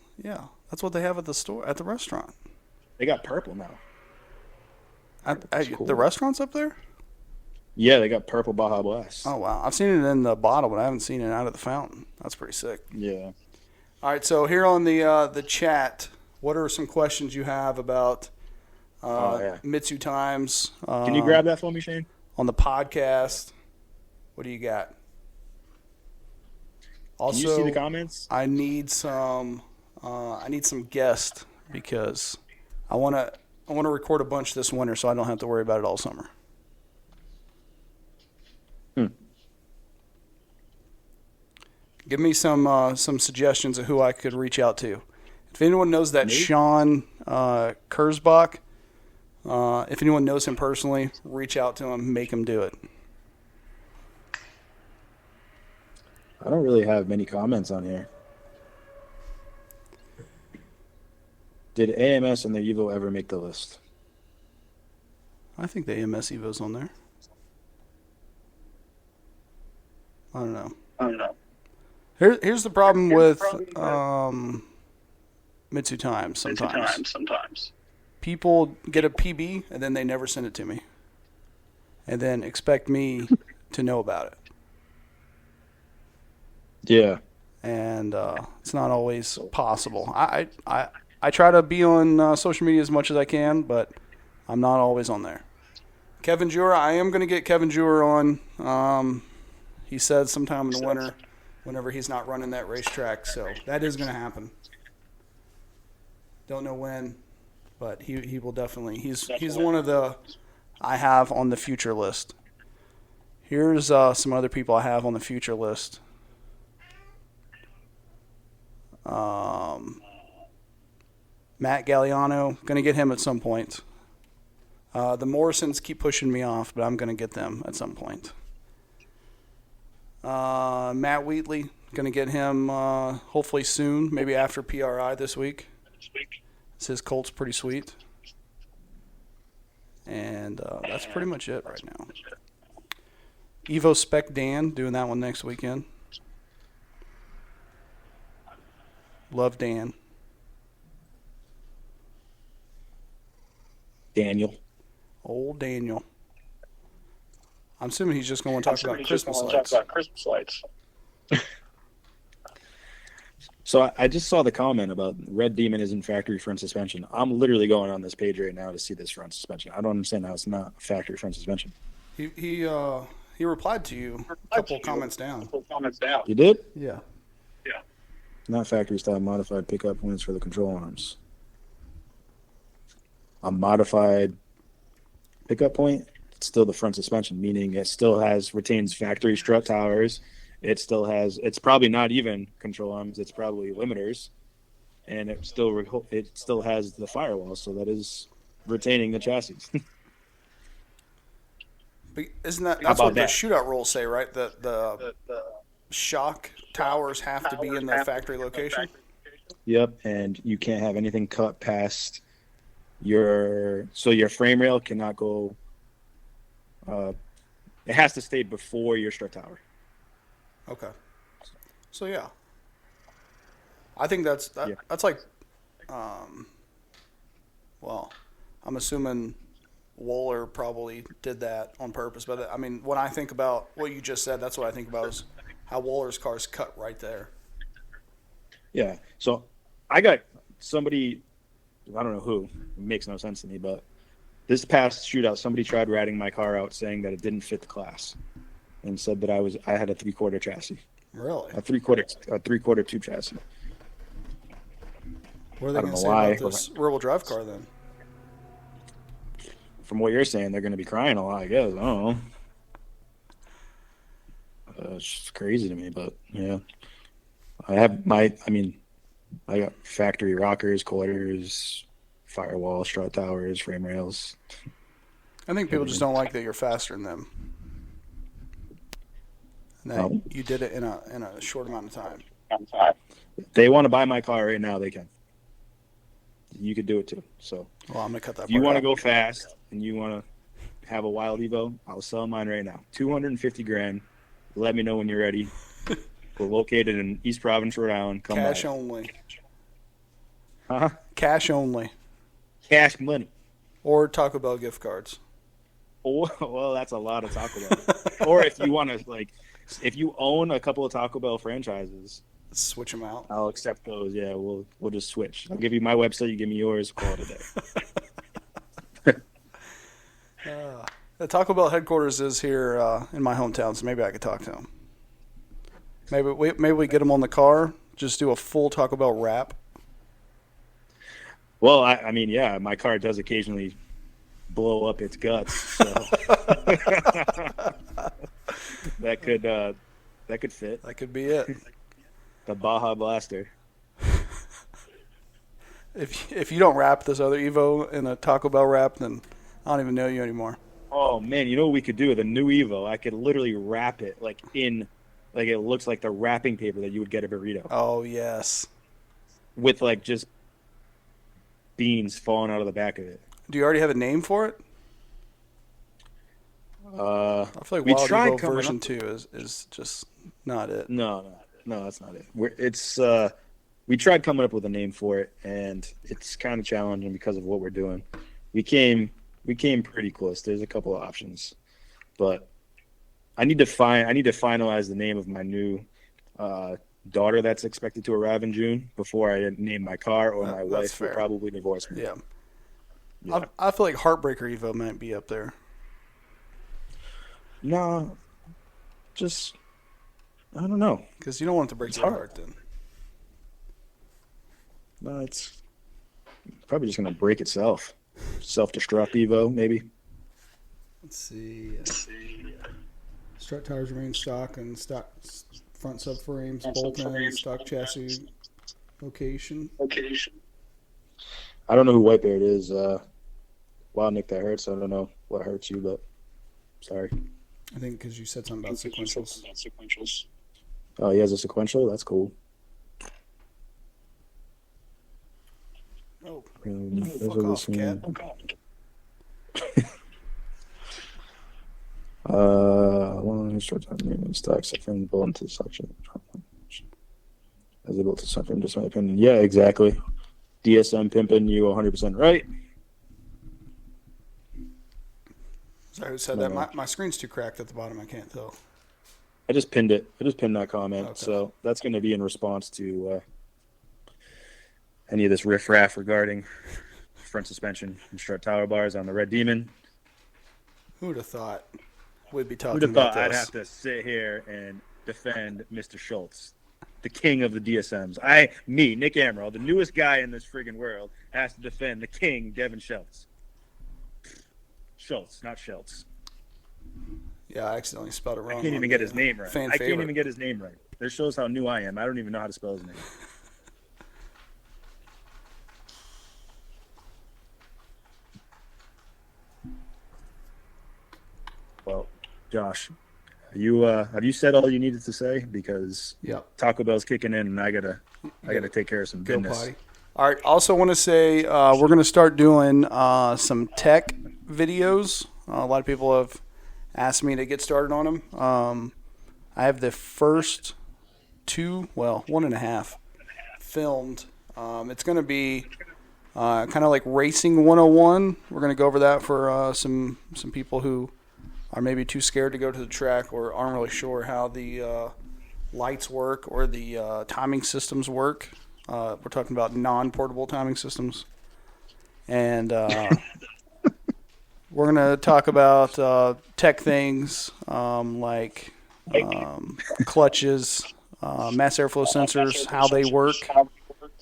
what they have at the restaurant. They got purple now. Cool. The restaurant's up there? Yeah, they got purple Baja Blast. Oh wow, I've seen it in the bottle, but I haven't seen it out of the fountain. That's pretty sick. Yeah. All right, so here on the chat, what are some questions you have about MitsuTimes? Can you grab that for me, Shane? On the podcast, what do you got? Also, can you see the comments? I need some guests because I want to record a bunch this winter, so I don't have to worry about it all summer. Give me some suggestions of who I could reach out to. If anyone knows that Sean Kurzbach, if anyone knows him personally, reach out to him, make him do it. I don't really have many comments on here. Did AMS and the Evo ever make the list? I think the AMS Evo's on there. I don't know. Here's the problem with MitsuTimes sometimes. People get a PB and then they never send it to me. And then expect me to know about it. Yeah. And it's not always possible. I try to be on social media as much as I can, but I'm not always on there. Kevin Jura, I am going to get Kevin Jura on. He said sometime in the winter, whenever he's not running that racetrack. So that is going to happen. Don't know when, but he will definitely. He's one of the I have on the future list. Here's some other people I have on the future list. Matt Galliano, going to get him at some point. The Morrisons keep pushing me off, but I'm going to get them at some point. Matt Wheatley, going to get him hopefully soon, maybe after PRI this week. His Colt's pretty sweet. And that's pretty much it right now. Evo Spec Dan, doing that one next weekend. Love Dan. Daniel. Old Daniel. I'm assuming he's just going to talk about Christmas lights. So I just saw the comment about Red Demon isn't factory front suspension. I'm literally going on this page right now to see this front suspension. I don't understand how it's not factory front suspension. He replied to you a couple comments down. You did? Yeah. Not factory style, modified pickup points for the control arms. A modified pickup point, it's still the front suspension, meaning it still retains factory strut towers. It still has, it's probably not even control arms, it's probably limiters, and it still has the firewall, so that is retaining the chassis. But that's what the shootout rules say, right? The shock towers have to be in the factory location. Yep, and you can't have anything cut past your frame rail cannot go. It has to stay before your strut tower. Okay. So yeah, I think that's like, well, I'm assuming Wohler probably did that on purpose. But I mean, when I think about what you just said, that's what I think about is how Wohler's car's cut right there. Yeah. So I got somebody, I don't know who, it makes no sense to me, but this past shootout, somebody tried ratting my car out saying that it didn't fit the class and said that I had a 3/4 chassis. Really? A three-quarter tube chassis. What are they going to say about this rear-wheel drive car then? From what you're saying, they're going to be crying a lot, I guess. I don't know. It's just crazy to me, but yeah. I got factory rockers, quarters, firewall, strut towers, frame rails. I think people just don't like that you're faster than them. And that you did it in a short amount of time. If they want to buy my car right now, they can. You could do it too. So, well, I'm gonna cut that. If you want to go fast and you want to have a wild Evo, I'll sell mine right now. $250,000. Let me know when you're ready. We're located in East Providence, Rhode Island. Come Cash by. only. Huh? Cash only. Cash money. Or Taco Bell gift cards. Oh, well, that's a lot of Taco Bell. Or if you want to, if you own a couple of Taco Bell franchises, switch them out. I'll accept those. Yeah, we'll just switch. I'll give you my website. You give me yours. Call it a day. The Taco Bell headquarters is here in my hometown, so maybe I could talk to him. Maybe we get him on the car. Just do a full Taco Bell wrap. Well, I mean, yeah, my car does occasionally blow up its guts, so that could fit. That could be it. The Baja Blaster. If you don't wrap this other Evo in a Taco Bell wrap, then I don't even know you anymore. Oh man, you know what we could do with a new Evo? I could literally wrap it like it looks like the wrapping paper that you would get a burrito. Oh yes. With just beans falling out of the back of it. Do you already have a name for it? I feel like Wild Evo version 2 is just not it. No, that's not it. We tried coming up with a name for it, and it's kind of challenging because of what we're doing. We came pretty close. There's a couple of options, but I need to finalize the name of my new daughter that's expected to arrive in June before I name my car, or my wife will probably divorce me. Yeah. I feel like Heartbreaker Evo might be up there. No, just I don't know. Because you don't want it to break your heart then. No, it's probably just going to break itself. Self-destruct Evo, maybe. Let's see. Strut tires remain stock and stock front subframes, bolt-in, stock chassis location. I don't know who Whitebeard is. Wow, Nick, that hurts. I don't know what hurts you, but sorry. I think because you said something about sequentials. Oh, he has a sequential? That's cool. Oh, fuck off, cat. One short time movement stock suffering bolt into suction. As able to suffer, just my opinion. Yeah, exactly. DSM pimping you 100% right. Sorry, who said that? My screen's too cracked at the bottom. I can't tell. I just pinned it. I just pinned that comment. Okay. So that's going to be in response to any of this riffraff regarding front suspension and strut tower bars on the Red Demon. Who would have thought we'd be talking Who'd have about thought this? I'd have to sit here and defend Mr. Schultz? the king of the DSMs. Nick Amaral, the newest guy in this friggin' world, has to defend the king, Devin Schultz. Schultz, not Schultz. Yeah, I accidentally spelled it wrong. I can't even get his name right. Fan I favorite. can't even get his name right. That shows how new I am. I don't even know how to spell his name. Well, Josh, have you said all you needed to say? Because Taco Bell's kicking in, and I gotta take care of some business. Potty. All right. Also, want to say we're gonna start doing some tech videos. A lot of people have asked me to get started on them. I have the first 1.5 filmed. It's gonna be kind of like Racing 101. We're gonna go over that for some people who are maybe too scared to go to the track or aren't really sure how the lights work or the timing systems work. We're talking about non-portable timing systems. And we're going to talk about tech things like clutches, mass airflow sensors, how they work,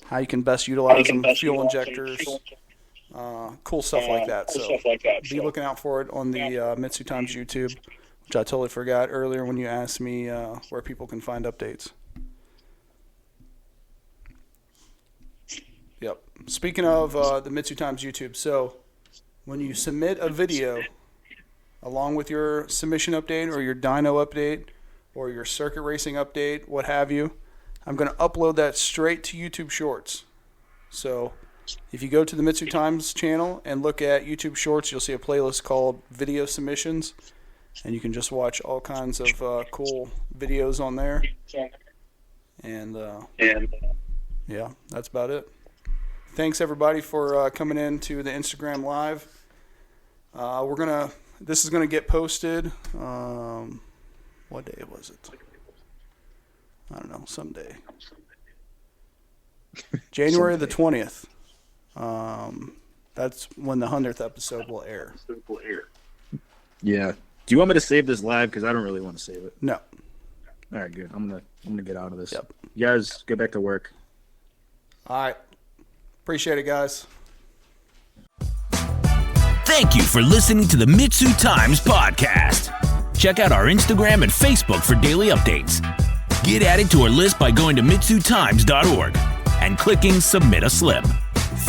how you can best utilize them, fuel injectors, cool stuff like that. So be looking out for it on the MitsuTimes YouTube, which I totally forgot earlier when you asked me where people can find updates. Yep. Speaking of the MitsuTimes YouTube, so when you submit a video along with your submission update or your dyno update or your circuit racing update, what have you, I'm going to upload that straight to YouTube Shorts. So if you go to the MitsuTimes channel and look at YouTube Shorts, you'll see a playlist called Video Submissions, and you can just watch all kinds of cool videos on there. And yeah, that's about it. Thanks everybody for coming in to the Instagram Live. This is gonna get posted. What day was it? I don't know. Someday. January the 20th. That's when the 100th episode will air. Yeah. Do you want me to save this live? Because I don't really want to save it. No. All right, good. I'm gonna get out of this. Yep. You guys get back to work. All right. Appreciate it, guys. Thank you for listening to the MitsuTimes podcast. Check out our Instagram and Facebook for daily updates. Get added to our list by going to MitsuTimes.org and clicking Submit a Slip.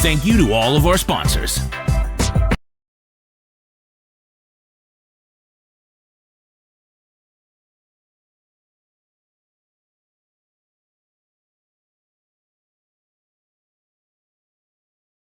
Thank you to all of our sponsors.